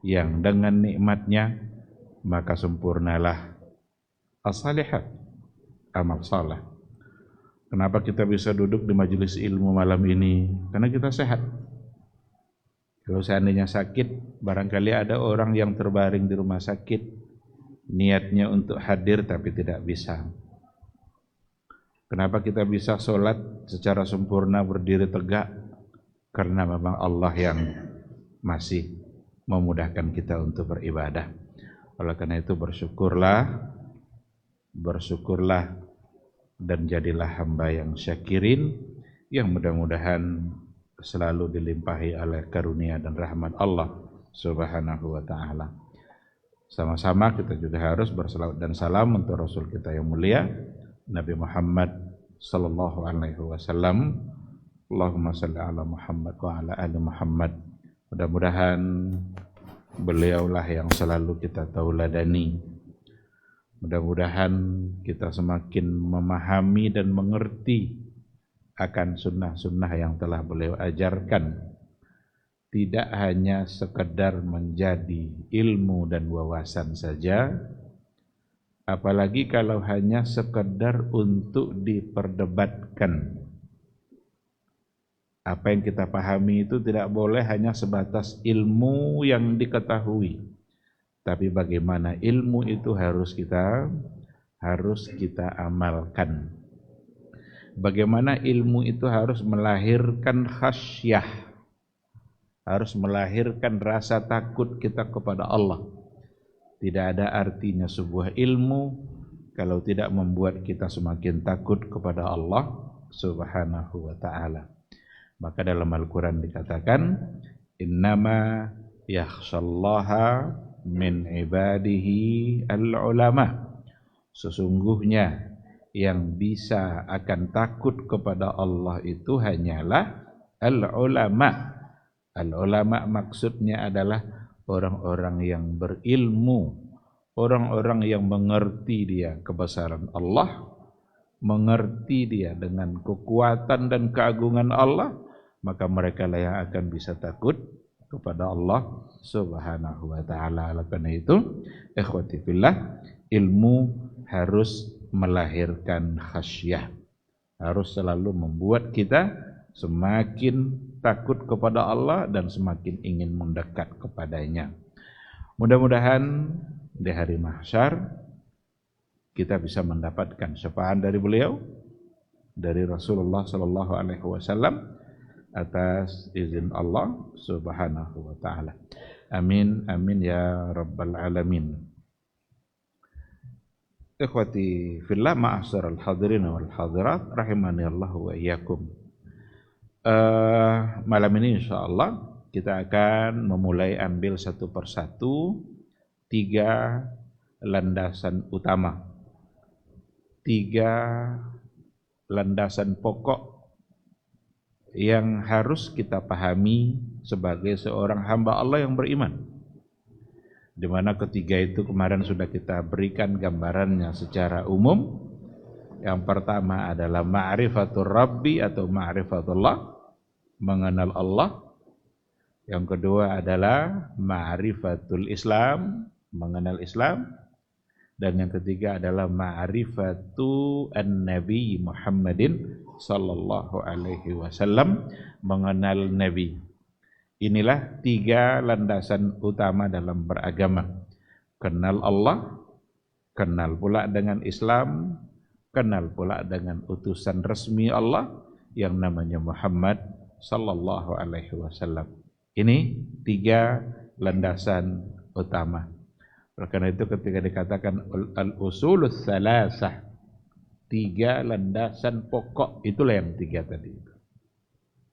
yang dengan nikmatnya maka sempurnalah as-salihat, amal saleh. Kenapa kita bisa duduk di majelis ilmu malam ini? Karena kita sehat. Kalau seandainya sakit, barangkali ada orang yang terbaring di rumah sakit, niatnya untuk hadir tapi tidak bisa. Kenapa kita bisa sholat secara sempurna, berdiri tegak? Karena memang Allah yang masih memudahkan kita untuk beribadah. Oleh karena itu bersyukurlah dan jadilah hamba yang syakirin, yang mudah-mudahan selalu dilimpahi oleh karunia dan rahmat Allah Subhanahu wa ta'ala. Sama-sama kita juga harus bersalawat dan salam untuk Rasul kita yang mulia Nabi Muhammad sallallahu alaihi wasallam. Allahumma salli ala Muhammad wa ala ali Muhammad. Mudah-mudahan beliaulah yang selalu kita tauladani. Mudah-mudahan kita semakin memahami dan mengerti akan sunnah-sunnah yang telah beliau ajarkan. Tidak hanya sekedar menjadi ilmu dan wawasan saja, apalagi kalau hanya sekedar untuk diperdebatkan. Apa yang kita pahami itu tidak boleh hanya sebatas ilmu yang diketahui, tapi bagaimana ilmu itu harus kita amalkan. Bagaimana ilmu itu harus melahirkan khasyah, harus melahirkan rasa takut kita kepada Allah. Tidak ada artinya sebuah ilmu kalau tidak membuat kita semakin takut kepada Allah Subhanahu wa ta'ala. Maka dalam Al-Quran dikatakan, innama yakhshallaha min ibadihi al-ulama. Sesungguhnya yang bisa akan takut kepada Allah itu hanyalah al-ulama. Al-ulama maksudnya adalah orang-orang yang berilmu, orang-orang yang mengerti dia kebesaran Allah, mengerti dia dengan kekuatan dan keagungan Allah, maka mereka lah yang akan bisa takut kepada Allah Subhanahu wa ta'ala. Oleh karena itu, ikhwati fillah, ilmu harus melahirkan khasyah, harus selalu membuat kita semakin takut kepada Allah dan semakin ingin mendekat kepadanya. Mudah-mudahan di hari mahsyar kita bisa mendapatkan syafaat dari beliau, dari Rasulullah sallallahu alaihi wasallam atas izin Allah Subhanahu wa ta'ala. Amin amin ya rabbal alamin. Ikhwati fillah, ma'asyiral hadirin wal hadirat rahimani Allah wa iyyakum. Malam ini insyaallah kita akan memulai ambil satu persatu 3 landasan utama, 3 landasan pokok yang harus kita pahami sebagai seorang hamba Allah yang beriman, di mana ketiga itu kemarin sudah kita berikan gambarannya secara umum. Yang pertama adalah ma'rifatul Rabbi atau ma'rifatullah, mengenal Allah. Yang kedua adalah ma'rifatul Islam, mengenal Islam. Dan yang ketiga adalah ma'rifatu an-Nabi Muhammadin sallallahu alaihi wasallam, mengenal Nabi. Inilah 3 landasan utama dalam beragama. Kenal Allah, kenal pula dengan Islam, kenal pula dengan utusan resmi Allah yang namanya Muhammad sallallahu alaihi wasallam. Ini 3 landasan utama. Karena itu ketika dikatakan al-usulus salasah, 3 landasan pokok, itulah yang 3 tadi.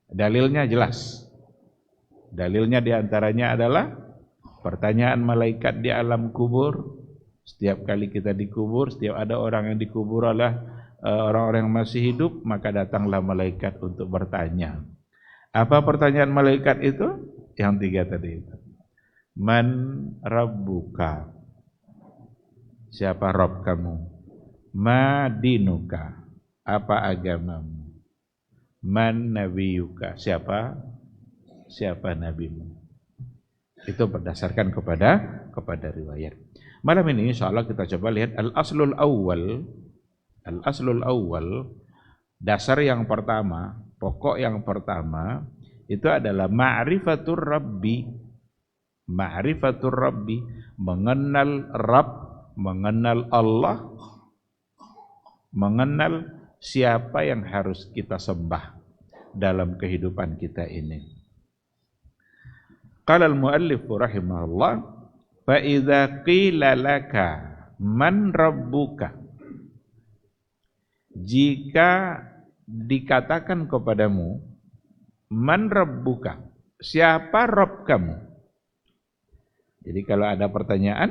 Dalilnya jelas. Dalilnya diantaranya adalah pertanyaan malaikat di alam kubur. Setiap kali kita dikubur, setiap ada orang yang dikubur adalah orang-orang yang masih hidup, maka datanglah malaikat untuk bertanya. Apa pertanyaan malaikat itu? Yang 3 tadi itu. Man rabbuka? Siapa Rabb kamu? Ma dinuka? Apa agamamu? Man nabiyuka? Siapa nabimu? Itu berdasarkan kepada riwayat. Malam ini insyaallah kita coba lihat al-aslul awal. Al-aslul awal, dasar yang pertama, pokok yang pertama itu adalah ma'rifatur rabbi. Ma'rifatur rabbi, mengenal Rabb, mengenal Allah, mengenal siapa yang harus kita sembah dalam kehidupan kita ini. Qala al-muallif rahimahullah, fa idza qila laka man rabbuka, jika dikatakan kepadamu man rabbuka, siapa Rabb kamu. Jadi kalau ada pertanyaan,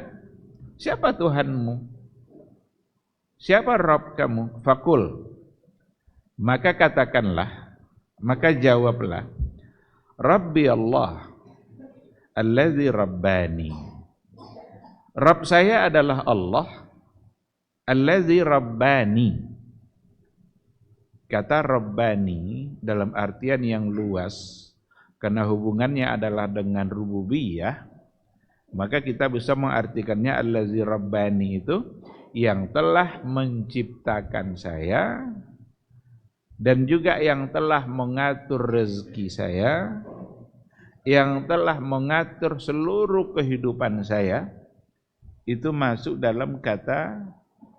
siapa Tuhanmu, siapa Rabb kamu, fakul, maka katakanlah, maka jawablah, Rabbi Allah allazi rabbani, Rabb saya adalah Allah allazi rabbani. Kata rabbani dalam artian yang luas, karena hubungannya adalah dengan rububiyah, maka kita bisa mengartikannya allazi rabbani itu yang telah menciptakan saya dan juga yang telah mengatur rezeki saya, yang telah mengatur seluruh kehidupan saya. Itu masuk dalam kata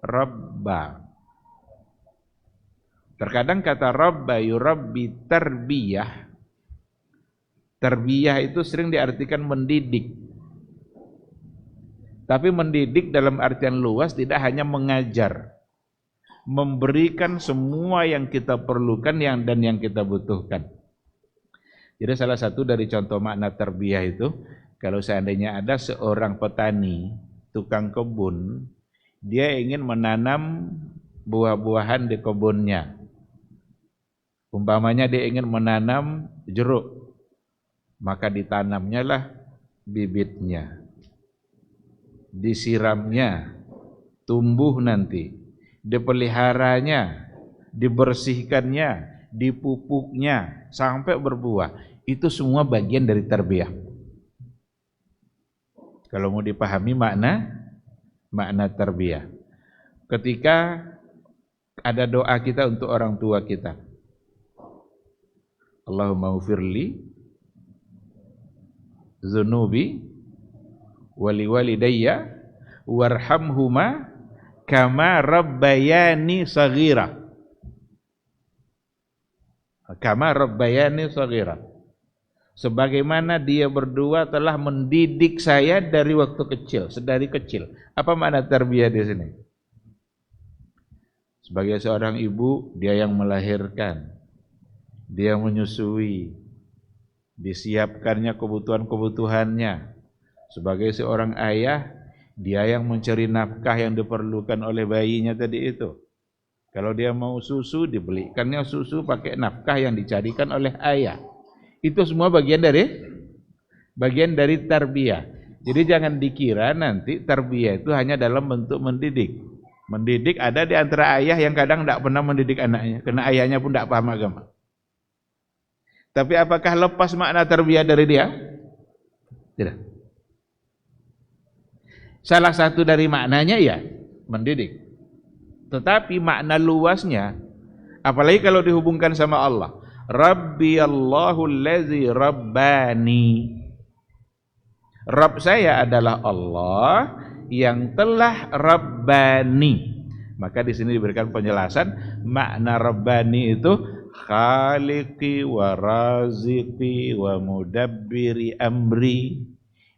Rabba. Terkadang kata Rabba yurabbi tarbiyah. Tarbiyah itu sering diartikan mendidik. Tapi mendidik dalam artian luas tidak hanya mengajar, memberikan semua yang kita perlukan dan yang kita butuhkan. Jadi salah satu dari contoh makna tarbiyah itu, kalau seandainya ada seorang petani, tukang kebun, dia ingin menanam buah-buahan di kebunnya. Umpamanya dia ingin menanam jeruk, maka ditanamnya lah bibitnya, disiramnya, tumbuh nanti, dipeliharanya, dibersihkannya, dipupuknya sampai berbuah. Itu semua bagian dari tarbiyah. Kalau mau dipahami makna tarbiyah. Ketika ada doa kita untuk orang tua kita, Allahumma ghfirli dzunubi wali walidayya warhamhuma kama rabbayani saghira. Kama rabbayani saghira. Sebagaimana dia berdua telah mendidik saya dari waktu kecil, sedari kecil. Apa makna tarbiyah di sini? Sebagai seorang ibu, dia yang melahirkan, dia menyusui, disiapkannya kebutuhan-kebutuhannya. Sebagai seorang ayah, dia yang mencari nafkah yang diperlukan oleh bayinya tadi itu. Kalau dia mau susu, dibelikannya susu pakai nafkah yang dicarikan oleh ayah. Itu semua bagian dari tarbiyah. Jadi jangan dikira nanti tarbiyah itu hanya dalam bentuk mendidik. Mendidik ada di antara ayah yang kadang tidak pernah mendidik anaknya, karena ayahnya pun tidak paham agama. Tapi apakah lepas makna tarbiyah dari dia? Tidak. Salah satu dari maknanya ya mendidik. Tetapi makna luasnya, apalagi kalau dihubungkan sama Allah, Rabbi Allahu allazi rabbani. Rabb saya adalah Allah yang telah rabbani. Maka di sini diberikan penjelasan makna rabbani itu khaliqi wa raziqi wa mudabbiri amri.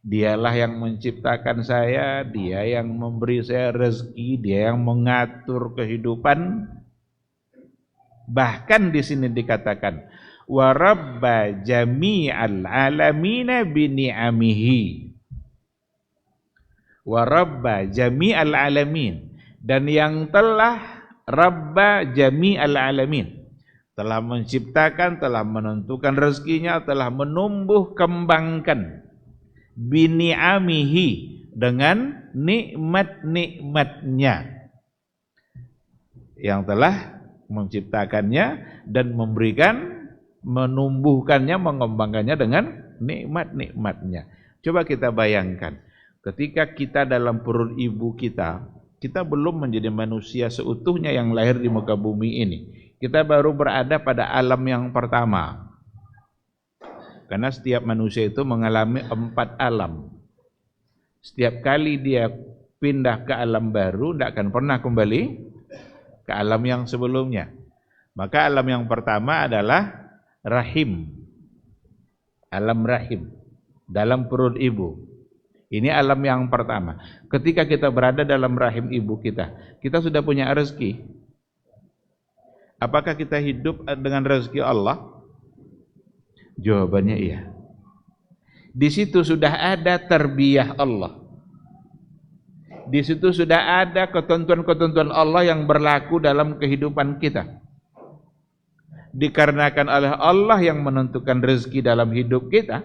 Dialah yang menciptakan saya, dia yang memberi saya rezeki, dia yang mengatur kehidupan. Bahkan di sini dikatakan wa rabba jami'al alamina bi ni'amihi. Wa rabba jami'al alamin, dan yang telah rabba jami'al alamin, telah menciptakan, telah menentukan rezekinya, telah menumbuh kembangkan bi ni'amihi, dengan nikmat-nikmatnya, yang telah menciptakannya dan memberikan, menumbuhkannya, mengembangkannya dengan nikmat-nikmatnya. Coba kita bayangkan, ketika kita dalam perut ibu kita belum menjadi manusia seutuhnya yang lahir di muka bumi ini. Kita baru berada pada alam yang pertama. Karena setiap manusia itu mengalami 4 alam. Setiap kali dia pindah ke alam baru, tidak akan pernah kembali ke alam yang sebelumnya. Maka alam yang pertama adalah rahim. Alam rahim. Dalam perut ibu. Ini alam yang pertama. Ketika kita berada dalam rahim ibu kita sudah punya rezeki. Apakah kita hidup dengan rezeki Allah? Jawabannya iya. Di situ sudah ada tarbiyah Allah. Di situ sudah ada ketentuan-ketentuan Allah yang berlaku dalam kehidupan kita. Dikarenakan oleh Allah yang menentukan rezeki dalam hidup kita,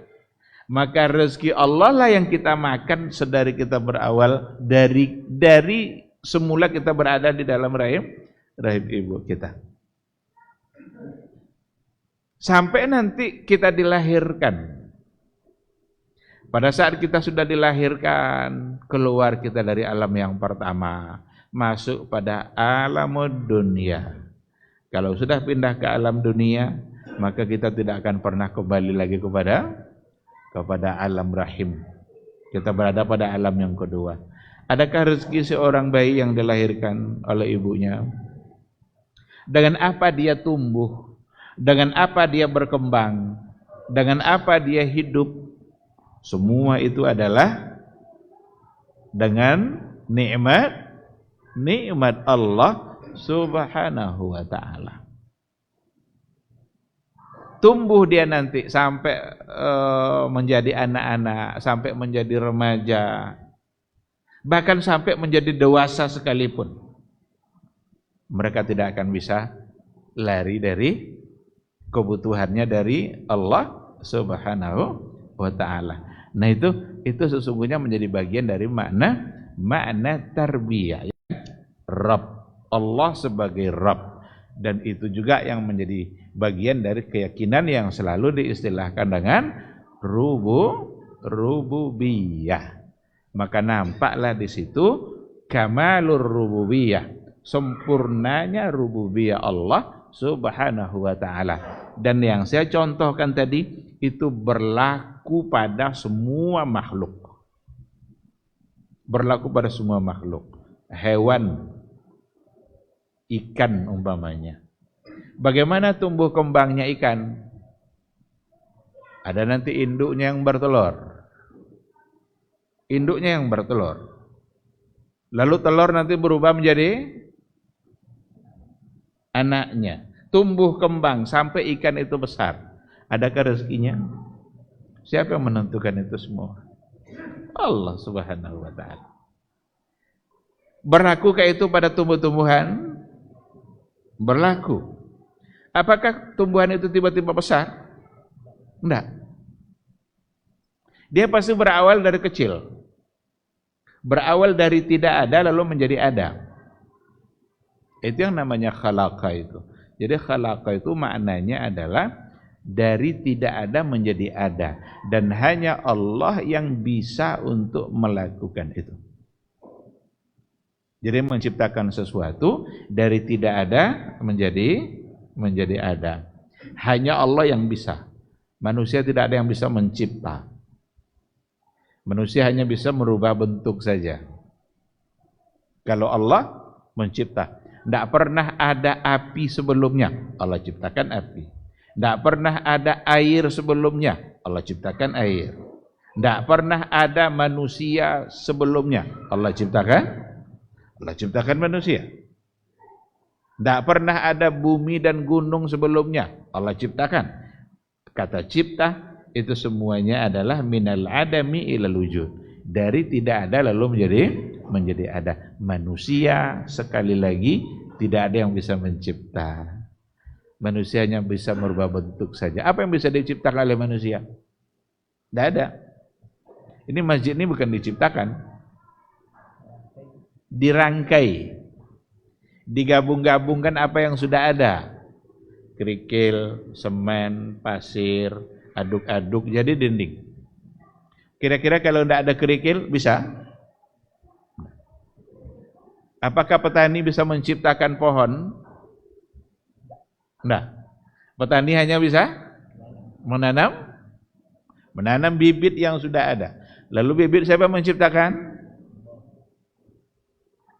maka rezeki Allah lah yang kita makan sedari kita berawal dari semula kita berada di dalam rahim ibu kita. Sampai nanti kita dilahirkan. Pada saat kita sudah dilahirkan, keluar kita dari alam yang pertama, masuk pada alam dunia. Kalau sudah pindah ke alam dunia, maka kita tidak akan pernah kembali lagi kepada alam rahim. Kita berada pada alam yang kedua. Adakah rezeki seorang bayi yang dilahirkan oleh ibunya? Dengan apa dia tumbuh? Dengan apa dia berkembang? Dengan apa dia hidup? Semua itu adalah dengan nikmat Allah Subhanahu wa ta'ala. Tumbuh dia nanti sampai menjadi anak-anak, sampai menjadi remaja, bahkan sampai menjadi dewasa sekalipun, mereka tidak akan bisa lari dari kebutuhannya dari Allah Subhanahu wa ta'ala. Nah itu sesungguhnya menjadi bagian dari makna tarbiyah. Rabb, Allah sebagai Rabb, dan itu juga yang menjadi bagian dari keyakinan yang selalu diistilahkan dengan rububiyah. Maka nampaklah di situ kamalur rububiyah, sempurnanya rububiyah Allah Subhanahu wa ta'ala. Dan yang saya contohkan tadi itu berlaku pada semua makhluk. Berlaku pada semua makhluk. Hewan, ikan umpamanya. Bagaimana tumbuh kembangnya ikan? Ada nanti induknya yang bertelur. Induknya yang bertelur. Lalu telur nanti berubah menjadi anaknya. Tumbuh kembang sampai ikan itu besar. Adakah rezekinya? Siapa yang menentukan itu semua? Allah Subhanahu wa ta'ala. Berlakukah itu pada tumbuh-tumbuhan? Berlaku. Apakah tumbuhan itu tiba-tiba besar? Enggak. Dia pasti berawal dari kecil. Berawal dari tidak ada lalu menjadi ada. Itu yang namanya khalaqa itu. Jadi khalaqa itu maknanya adalah dari tidak ada menjadi ada, dan hanya Allah yang bisa untuk melakukan itu. Jadi menciptakan sesuatu dari tidak ada menjadi ada. Hanya Allah yang bisa. Manusia tidak ada yang bisa mencipta. Manusia hanya bisa merubah bentuk saja. Kalau Allah mencipta, tidak pernah ada api sebelumnya, Allah ciptakan api. Tidak pernah ada air sebelumnya, Allah ciptakan air. Tidak pernah ada manusia sebelumnya, Allah ciptakan manusia. Tidak pernah ada bumi dan gunung sebelumnya, Allah ciptakan. Kata cipta itu semuanya adalah minal adami ilal wujud. Dari tidak ada lalu menjadi ada. Manusia sekali lagi tidak ada yang bisa mencipta. Manusia hanya bisa merubah bentuk saja. Apa yang bisa diciptakan oleh manusia? Tidak ada. Ini masjid ini bukan diciptakan, dirangkai, digabung-gabungkan apa yang sudah ada. Kerikil, semen, pasir, aduk-aduk jadi dinding. Kira-kira kalau tidak ada kerikil bisa? Apakah petani bisa menciptakan pohon? Tidak. Petani hanya bisa menanam bibit yang sudah ada. Lalu bibit siapa menciptakan?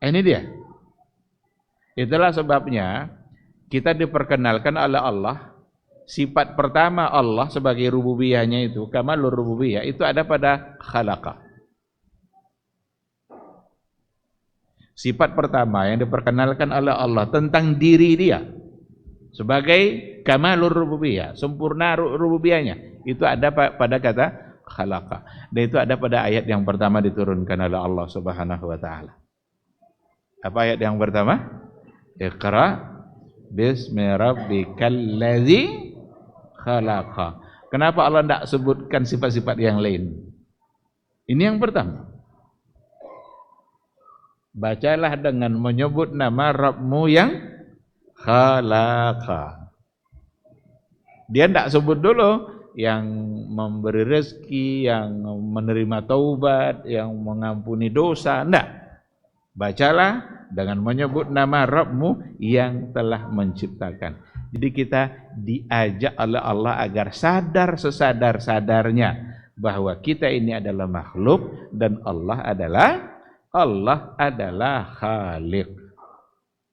Ini dia. Itulah sebabnya kita diperkenalkan oleh Allah. Sifat pertama Allah sebagai rububiyahnya itu, kamalur rububiyah, itu ada pada khalaqa. Sifat pertama yang diperkenalkan oleh Allah tentang diri dia sebagai kamalur rububiyah, sempurna rububiyahnya, itu ada pada kata khalaqa. Dan itu ada pada ayat yang pertama diturunkan oleh Allah Subhanahu wa taala. Apa ayat yang pertama? Iqra bismi rabbikal ladzi khalaqa. Kenapa Allah tidak sebutkan sifat-sifat yang lain? Ini yang pertama. Bacalah dengan menyebut nama Rabbmu yang khalaqa. Dia tidak sebut dulu yang memberi rezeki, yang menerima taubat, yang mengampuni dosa. Tidak. Bacalah dengan menyebut nama Rabbmu yang telah menciptakan. Jadi kita diajak oleh Allah agar sadar sesadar-sadarnya bahwa kita ini adalah makhluk dan Allah adalah Khaliq.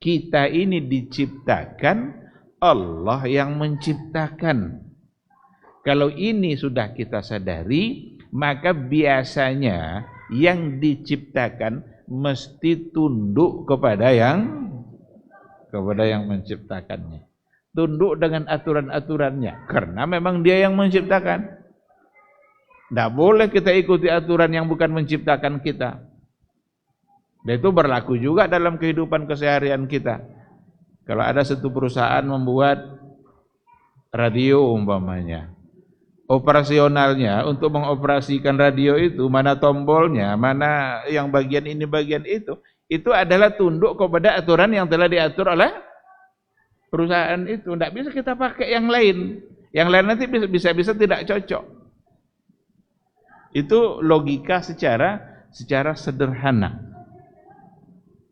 Kita ini diciptakan, Allah yang menciptakan. Kalau ini sudah kita sadari, maka biasanya yang diciptakan mesti tunduk kepada yang menciptakannya. Tunduk dengan aturan-aturannya, karena memang dia yang menciptakan. Tidak boleh kita ikuti aturan yang bukan menciptakan kita. Dan itu berlaku juga dalam kehidupan keseharian kita. Kalau ada satu perusahaan membuat radio umpamanya, operasionalnya untuk mengoperasikan radio itu, mana tombolnya, mana yang bagian ini bagian itu adalah tunduk kepada aturan yang telah diatur oleh perusahaan itu. Tidak bisa kita pakai yang lain. Yang lain nanti bisa tidak cocok. Itu logika secara sederhana.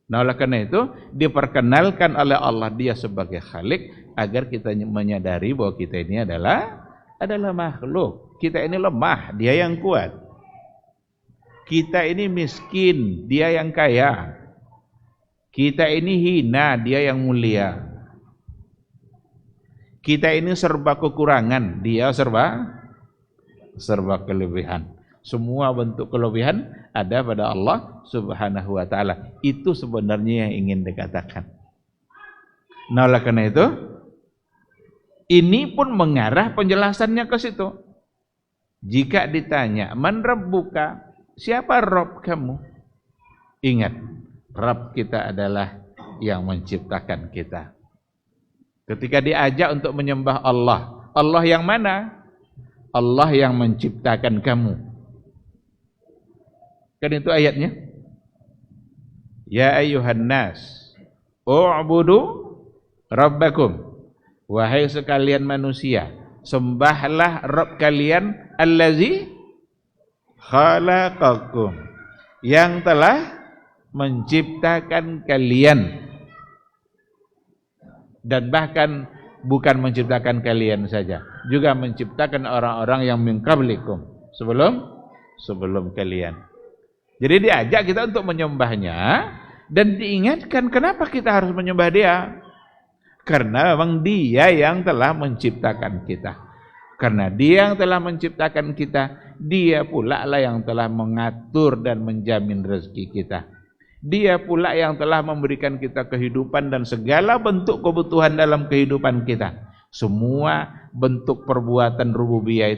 Nah, oleh karena itu diperkenalkan oleh Allah dia sebagai Khalik agar kita menyadari bahwa kita ini adalah makhluk. Kita ini lemah, dia yang kuat. Kita ini miskin, dia yang kaya. Kita ini hina, dia yang mulia. Kita ini serba kekurangan, dia serba kelebihan. Semua bentuk kelebihan ada pada Allah Subhanahu wa taala. Itu sebenarnya yang ingin dikatakan. Nah, oleh karena itu ini pun mengarah penjelasannya ke situ. Jika ditanya, "Man rabbuka?" Siapa Rabb kamu? Ingat, Rabb kita adalah yang menciptakan kita. Ketika diajak untuk menyembah Allah, Allah yang mana? Allah yang menciptakan kamu. Kan itu ayatnya. Ya ayyuhan nas, u'budu rabbakum. Wahai sekalian manusia, sembahlah Rabb kalian allazi khalaqakum, yang telah menciptakan kalian. Dan bahkan bukan menciptakan kalian saja, juga menciptakan orang-orang yang min qablikum, sebelum kalian. Jadi diajak kita untuk menyembahnya dan diingatkan kenapa kita harus menyembah dia. Karena memang dia yang telah menciptakan kita. Karena dia yang telah menciptakan kita, dia pula lah yang telah mengatur dan menjamin rezeki kita. Dia pula yang telah memberikan kita kehidupan dan segala bentuk kebutuhan dalam kehidupan kita. Semua bentuk perbuatan rububiyah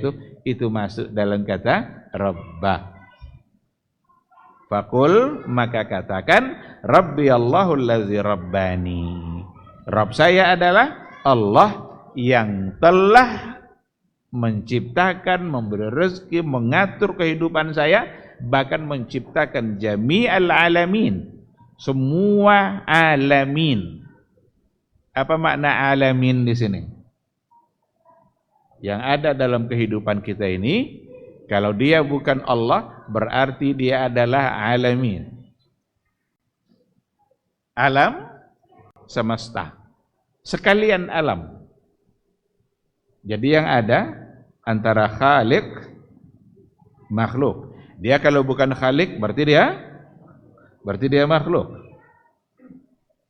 itu masuk dalam kata Rabbah. Fakul, maka katakan, Rabbi Allahul ladzi rabbani. Rabb saya adalah Allah yang telah menciptakan, memberi rezeki, mengatur kehidupan saya, bahkan menciptakan jami'al alamin, semua alamin. Apa makna alamin di sini? Yang ada dalam kehidupan kita ini Kalau dia bukan Allah, berarti dia adalah alamin. Alam semesta. Sekalian alam. Jadi yang ada antara khaliq makhluk. Dia kalau bukan khaliq berarti dia makhluk.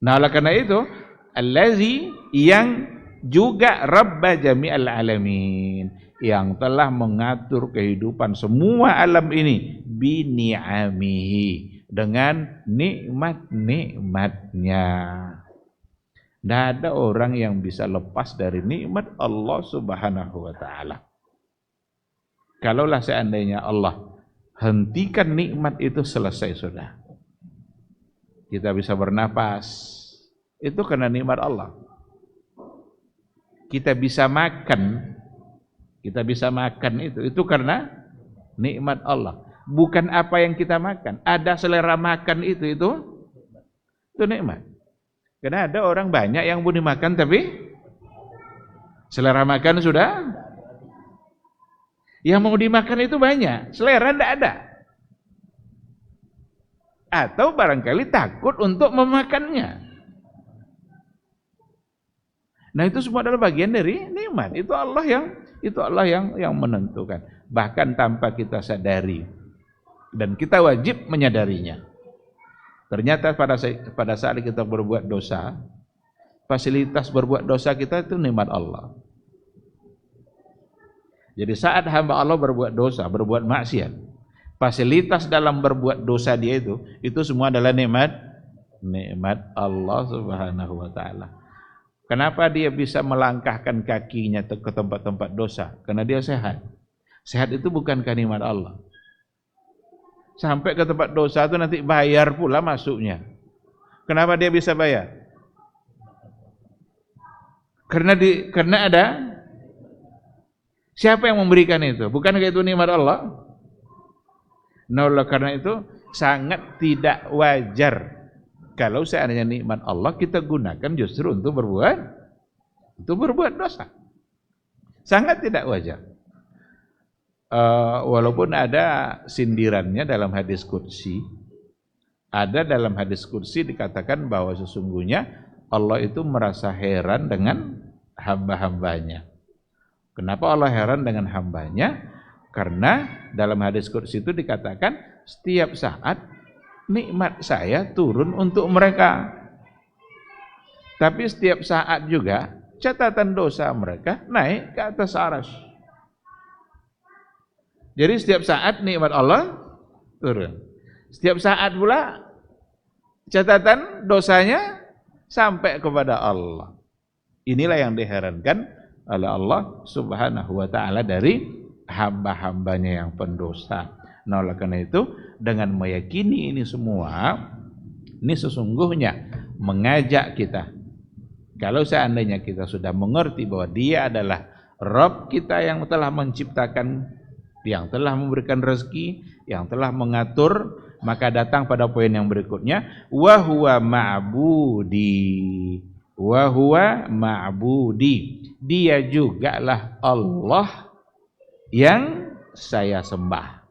Nah, oleh karena itu, allazi yang juga rabba jami'al alamin, yang telah mengatur kehidupan semua alam ini bini'amihi, dengan nikmat-nikmatnya. Tidak ada orang yang bisa lepas dari nikmat Allah Subhanahu wa ta'ala. Kalaulah seandainya Allah hentikan nikmat itu, selesai sudah. Kita bisa bernapas, itu karena nikmat Allah. Kita bisa makan itu karena nikmat Allah. Bukan apa yang kita makan, ada selera makan itu nikmat. Karena ada orang banyak yang mau dimakan tapi selera makan sudah, yang mau dimakan itu banyak, selera tidak ada. Atau barangkali takut untuk memakannya. Nah, itu semua adalah bagian dari nikmat. Itu Allah yang menentukan. Bahkan tanpa kita sadari. Dan kita wajib menyadarinya. Ternyata pada saat kita berbuat dosa, fasilitas berbuat dosa kita itu nikmat Allah. Jadi saat hamba Allah berbuat dosa, berbuat maksiat, fasilitas dalam berbuat dosa dia itu semua adalah nikmat Allah Subhanahu wa ta'ala. Kenapa dia bisa melangkahkan kakinya ke tempat-tempat dosa? Karena dia sehat. Sehat itu bukankah nikmat Allah? Sampai ke tempat dosa itu nanti bayar pula masuknya. Kenapa dia bisa bayar? Karena ada siapa yang memberikan itu? Bukankah itu nikmat Allah? Nah, oleh karena itu sangat tidak wajar kalau seandainya nikmat Allah kita gunakan justru untuk berbuat dosa. Sangat tidak wajar. Walaupun ada sindirannya dalam hadis qudsi. Ada dalam hadis qudsi dikatakan bahwa sesungguhnya Allah itu merasa heran dengan hamba-hambanya. Kenapa Allah heran dengan hambanya? Karena dalam hadis qudsi itu dikatakan setiap saat nikmat saya turun untuk mereka. Tapi setiap saat juga catatan dosa mereka naik ke atas arsy. Jadi setiap saat nikmat Allah turun. Setiap saat pula catatan dosanya sampai kepada Allah. Inilah yang diherankan oleh Allah Subhanahu wa ta'ala dari hamba-hambanya yang pendosa. Nah, oleh karena itu dengan meyakini ini semua, ini sesungguhnya mengajak kita, kalau seandainya kita sudah mengerti bahwa Dia adalah Rabb kita yang telah menciptakan, yang telah memberikan rezeki, yang telah mengatur, maka datang pada poin yang berikutnya, wa huwa ma'budi, wa huwa ma'budi, Dia jugalah Allah yang saya sembah.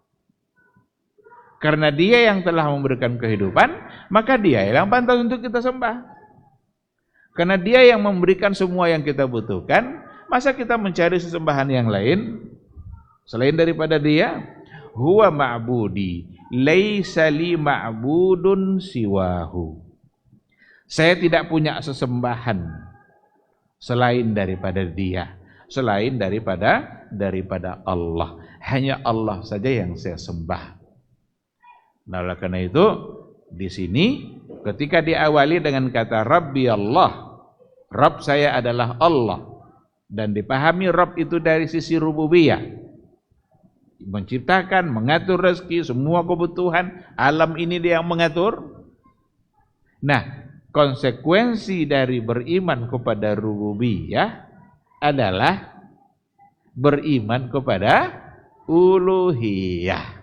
Karena Dia yang telah memberikan kehidupan, maka Dia yang pantas untuk kita sembah. Karena Dia yang memberikan semua yang kita butuhkan, masa kita mencari sesembahan yang lain selain daripada Dia? Huwa ma'budi, laisa li ma'budun siwahu. Saya tidak punya sesembahan selain daripada Dia, selain daripada Allah. Hanya Allah saja yang saya sembah. Nah, oleh karena itu di sini ketika diawali dengan kata Rabbi Allah, Rabb saya adalah Allah, dan dipahami Rabb itu dari sisi rububiyah, menciptakan, mengatur rezeki, semua kebutuhan alam ini Dia yang mengatur. Nah, konsekuensi dari beriman kepada rububiyah adalah beriman kepada uluhiyah.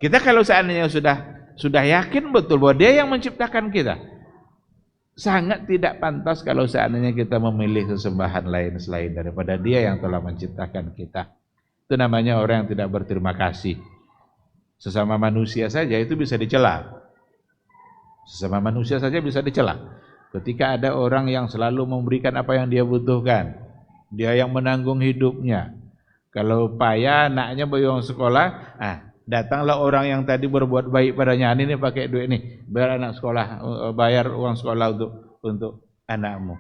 Kita kalau seandainya sudah yakin betul bahwa Dia yang menciptakan kita, sangat tidak pantas kalau seandainya kita memilih sesembahan lain selain daripada Dia yang telah menciptakan kita. Itu namanya orang yang tidak berterima kasih. Sesama manusia saja itu bisa dicela. Sesama manusia saja bisa dicela. Ketika ada orang yang selalu memberikan apa yang dia butuhkan, dia yang menanggung hidupnya. Kalau payah anaknya bayar sekolah, datanglah orang yang tadi berbuat baik padanya, ini pakai duit nih, biar anak sekolah, bayar uang sekolah untuk anakmu.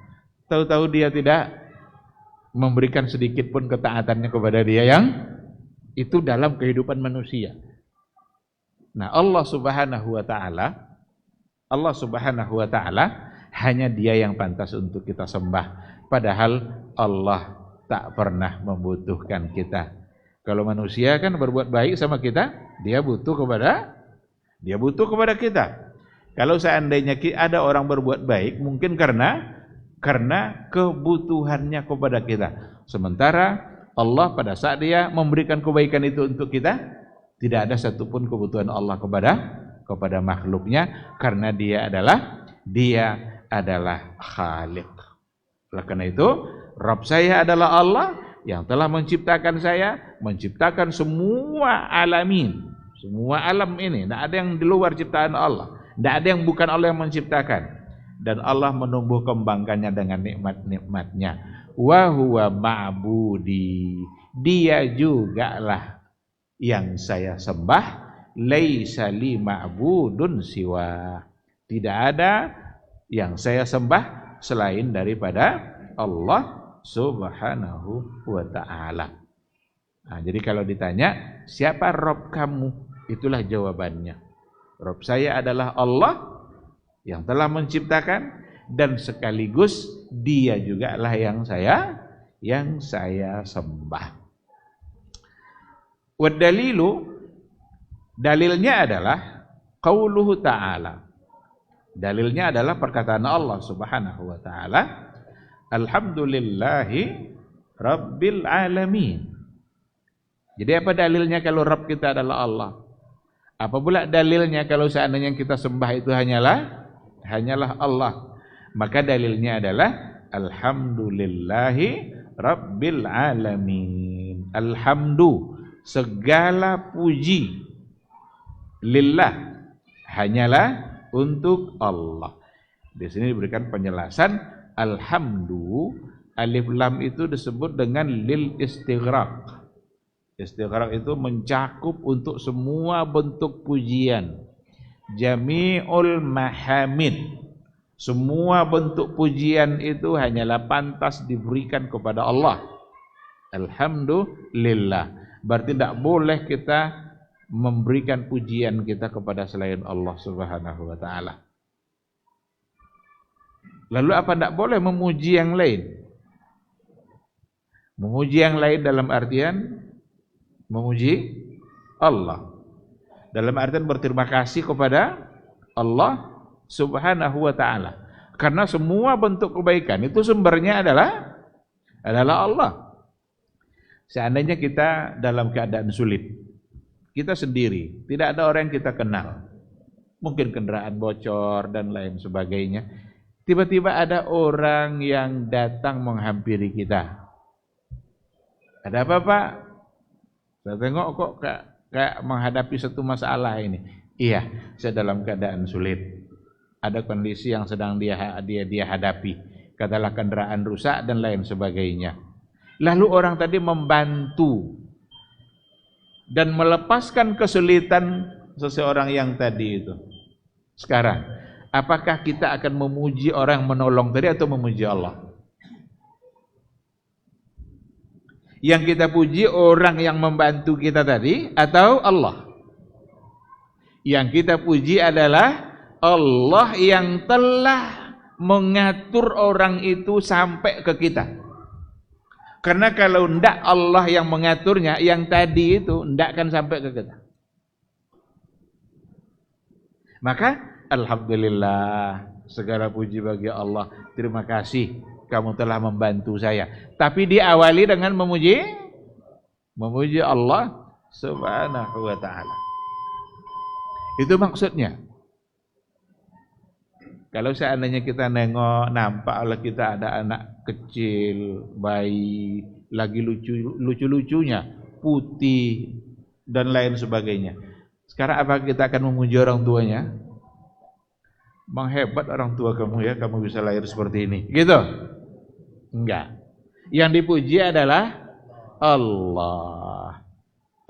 Tahu-tahu dia tidak memberikan sedikit pun ketaatannya kepada dia, yang itu dalam kehidupan manusia. Nah, Allah Subhanahu wa taala hanya Dia yang pantas untuk kita sembah, padahal Allah tak pernah membutuhkan kita. Kalau manusia kan berbuat baik sama kita, dia butuh kepada kita. Kalau seandainya ada orang berbuat baik, mungkin karena kebutuhannya kepada kita. Sementara Allah pada saat Dia memberikan kebaikan itu untuk kita, tidak ada satupun kebutuhan Allah kepada makhluknya, karena Dia adalah Khaliq. Oleh karena itu, Rabb saya adalah Allah yang telah menciptakan saya, menciptakan semua alamin, semua alam ini. Tidak ada yang di luar ciptaan Allah, tidak ada yang bukan Allah yang menciptakan. Dan Allah menumbuh kembangkannya dengan nikmat-nikmatnya. Wa huwa ma'budi, Dia jugalah yang saya sembah. Laisa li ma'budun siwa, tidak ada yang saya sembah selain daripada Allah Subhanahu wa ta'ala. Nah, jadi kalau ditanya siapa Rabb kamu, itulah jawabannya. Rabb saya adalah Allah yang telah menciptakan, dan sekaligus Dia jugalah yang saya sembah. Wa dalilu, dalilnya adalah qauluhu ta'ala. Dalilnya adalah perkataan Allah Subhanahu wa taala, alhamdulillahi rabbil alamin. Jadi apa dalilnya kalau Rabb kita adalah Allah? Apa pula dalilnya kalau seandainya yang kita sembah itu hanyalah Allah? Maka dalilnya adalah alhamdulillahi rabbil alamin. Alhamdu, segala puji, lillah, hanyalah untuk Allah. Di sini diberikan penjelasan alhamdu, alif lam itu disebut dengan lil istighraq. Istighraq itu mencakup untuk semua bentuk pujian. Jami'ul mahamid, semua bentuk pujian itu hanyalah pantas diberikan kepada Allah. Alhamdulillah. Berarti tidak boleh kita memberikan pujian kita kepada selain Allah Subhanahu wa taala. Lalu apa tidak boleh memuji yang lain? Memuji yang lain dalam artian memuji Allah, dalam artian berterima kasih kepada Allah Subhanahu wa taala. Karena semua bentuk kebaikan itu sumbernya adalah Allah. Seandainya kita dalam keadaan sulit, kita sendiri, tidak ada orang yang kita kenal, mungkin kendaraan bocor dan lain sebagainya, tiba-tiba ada orang yang datang menghampiri kita. Ada apa Pak? Saya tengok kok kayak menghadapi satu masalah ini. Iya, saya dalam keadaan sulit. Ada kondisi yang sedang dia hadapi. Katakanlah kendaraan rusak dan lain sebagainya. Lalu orang tadi membantu dan melepaskan kesulitan seseorang yang tadi itu. Sekarang, apakah kita akan memuji orang yang menolong tadi atau memuji Allah? Yang kita puji orang yang membantu kita tadi atau Allah? Yang kita puji adalah Allah yang telah mengatur orang itu sampai ke kita. Karena kalau tidak Allah yang mengaturnya, yang tadi itu tidak akan sampai ke kita. Maka alhamdulillah, segala puji bagi Allah. Terima kasih kamu telah membantu saya. Tapi diawali dengan memuji Allah Subhanahu wa taala. Itu maksudnya. Kalau seandainya kita nampak oleh kita ada anak kecil, bayi, lagi lucu-lucunya, putih, dan lain sebagainya. Sekarang apa kita akan memuji orang tuanya? Bang, hebat orang tua kamu ya, kamu bisa lahir seperti ini. Gitu? Enggak. Yang dipuji adalah Allah.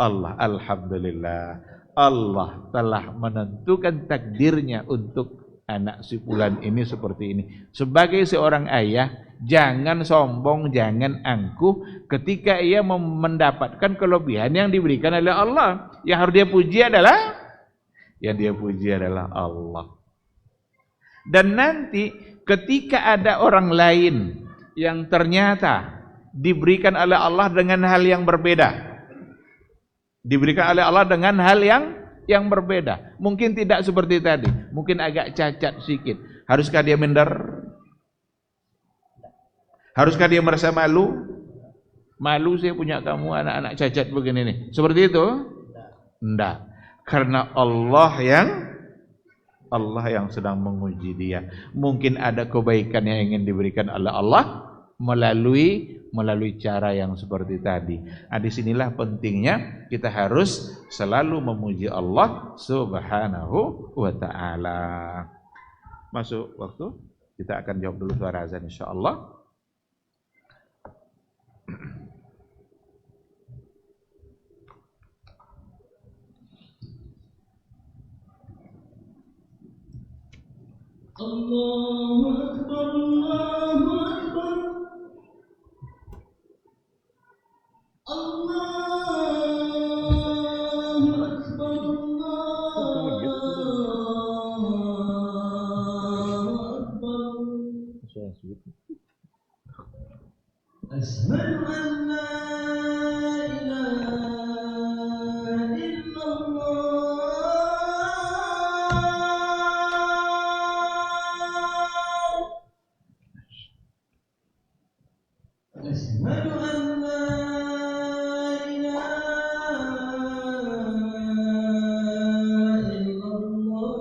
Allah, alhamdulillah. Allah telah menentukan takdirnya untuk anak si fulan ini seperti ini. Sebagai seorang ayah, jangan sombong, jangan angkuh ketika ia mendapatkan kelebihan yang diberikan oleh Allah. Yang harus dia puji adalah Allah. Dan nanti ketika ada orang lain yang ternyata diberikan oleh Allah dengan hal yang berbeda, diberikan oleh Allah dengan hal yang berbeda, mungkin tidak seperti tadi, mungkin agak cacat sedikit, haruskah dia minder? Haruskah dia merasa malu? Malu saya punya kamu anak-anak cacat begini nih, seperti itu? Enggak, karena Allah yang sedang menguji dia. Mungkin ada kebaikan yang ingin diberikan oleh Allah melalui cara yang seperti tadi. Nah, disinilah pentingnya kita harus selalu memuji Allah Subhanahu wa ta'ala. Masuk waktu, kita akan jawab dulu suara azan insyaallah. Allahu Akbar, Allahu Akbar, Allahu Akbar, Allahu Akbar. Asyhadu an la ilaha illallah. Asyhadu an la ilaha illallah.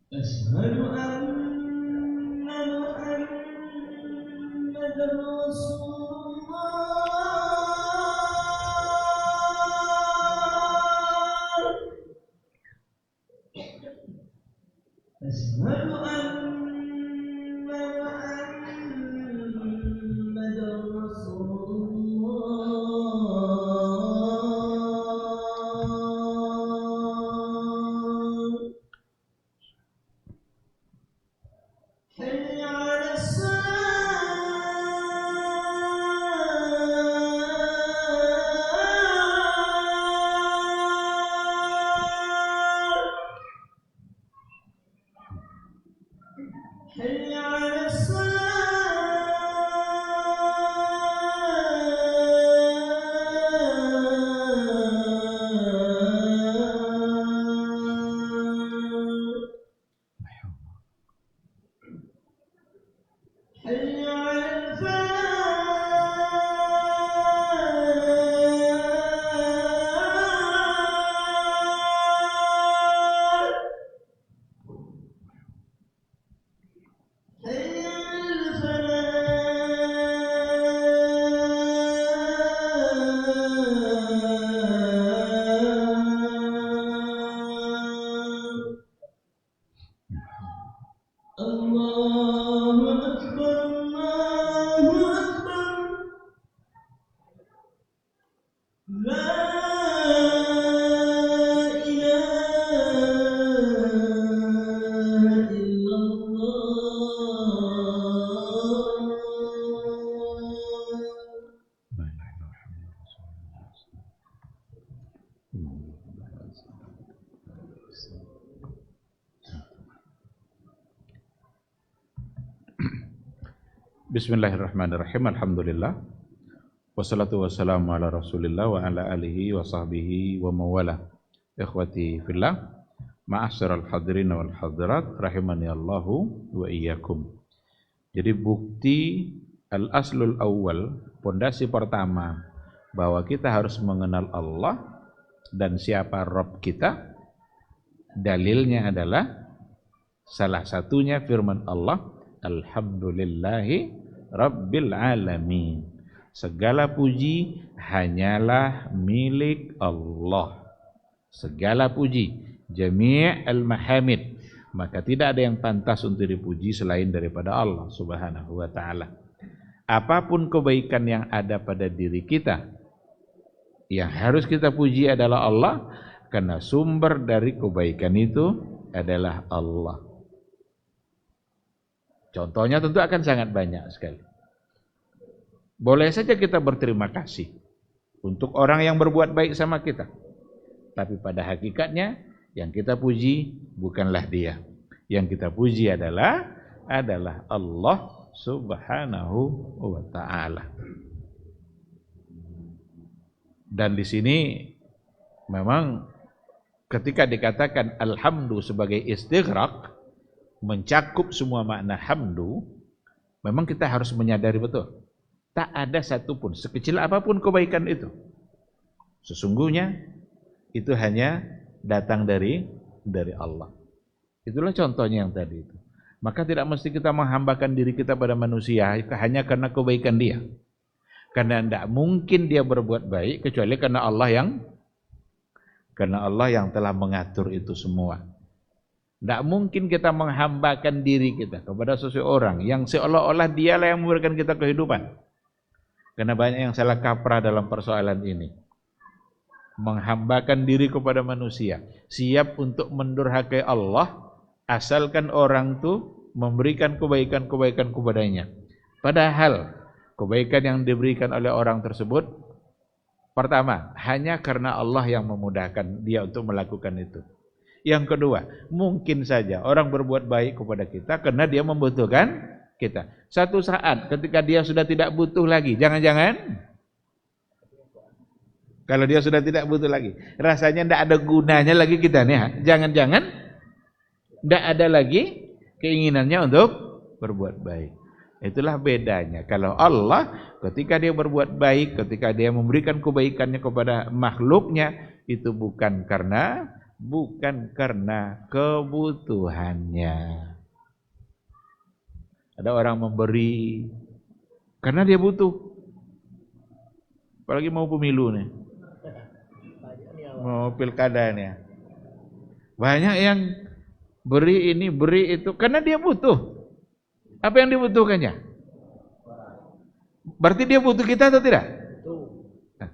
Asyhadu anna Muhammadar Rasulullah. Asyhadu anna Muhammadar Rasulullah. Hayya 'alas salat. Hayya 'alas salat. Hayya 'alal falah. Hayya 'alal falah. Allahu Akbar, Allahu Akbar. La ilaha illallah. Bismillahirrahmanirrahim. Alhamdulillah. Wassalatu wassalamu ala Rasulillah wa ala alihi wa sahbihi wa mawala. Ikhwati fillah, ma'asyiral hadirin wal hadirat rahimani Allahu wa iyyakum. Jadi bukti al-aslul awwal, pondasi pertama bahwa kita harus mengenal Allah dan siapa Rabb kita, dalilnya adalah Salah satunya firman Allah, Alhamdulillahi Rabbil Alamin. Segala puji hanyalah milik Allah. Segala puji, jami' al-mahamid. Maka tidak ada yang pantas untuk dipuji selain daripada Allah Subhanahu wa ta'ala. Apapun kebaikan yang ada pada diri kita, yang harus kita puji adalah Allah, karena sumber dari kebaikan itu adalah Allah. Contohnya tentu akan sangat banyak sekali. Boleh saja kita berterima kasih untuk orang yang berbuat baik sama kita. Tapi pada hakikatnya yang kita puji bukanlah dia. Yang kita puji adalah Allah Subhanahu wa ta'ala. Dan di sini memang ketika dikatakan alhamdu sebagai istighraq, mencakup semua makna hamdu, memang kita harus menyadari betul, tak ada satupun, sekecil apapun kebaikan itu, sesungguhnya itu hanya datang dari Allah. Itulah contohnya yang tadi itu. Maka tidak mesti kita menghambakan diri kita pada manusia hanya karena kebaikan dia. Karena tidak mungkin dia berbuat baik kecuali karena Allah yang telah mengatur itu semua. Tidak mungkin kita menghambakan diri kita kepada seseorang yang seolah-olah dialah yang memberikan kita kehidupan. Karena banyak yang salah kaprah dalam persoalan ini. Menghambakan diri kepada manusia, siap untuk mendurhakai Allah, asalkan orang itu memberikan kebaikan-kebaikan kepadanya. Padahal kebaikan yang diberikan oleh orang tersebut, pertama, hanya karena Allah yang memudahkan dia untuk melakukan itu. Yang kedua, mungkin saja orang berbuat baik kepada kita karena dia membutuhkan kita. Satu saat ketika dia sudah tidak butuh lagi, jangan-jangan kalau dia sudah tidak butuh lagi, rasanya tidak ada gunanya lagi kita nih. Jangan-jangan tidak ada lagi keinginannya untuk berbuat baik. Itulah bedanya. Kalau Allah ketika dia berbuat baik, ketika dia memberikan kebaikannya kepada makhluknya, itu bukan karena kebutuhannya. Ada orang memberi karena dia butuh. Apalagi mau pemilu nih. Mau pilkada nih. Banyak yang beri ini, beri itu karena dia butuh. Apa yang dibutuhkannya? Berarti dia butuh kita atau tidak? Nah.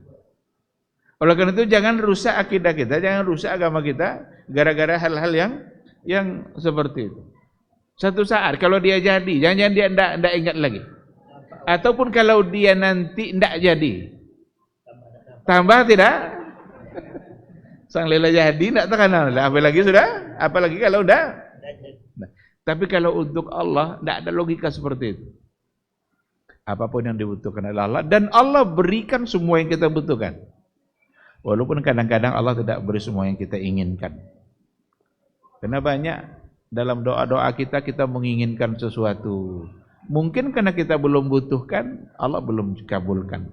Oleh karena itu jangan rusak akidah kita, jangan rusak agama kita gara-gara hal-hal yang seperti itu. Satu saat kalau dia jadi, jangan-jangan dia tidak ingat lagi. Ataupun kalau dia nanti tidak jadi, tambah tidak? Sang lela jadi tidak terkenal. Apalagi kalau udah. Nah, tapi kalau untuk Allah tidak ada logika seperti itu. Apapun yang dibutuhkan oleh Allah, dan Allah berikan semua yang kita butuhkan. Walaupun kadang-kadang Allah tidak beri semua yang kita inginkan. Karena banyak dalam doa-doa kita menginginkan sesuatu. Mungkin karena kita belum butuhkan, Allah belum kabulkan.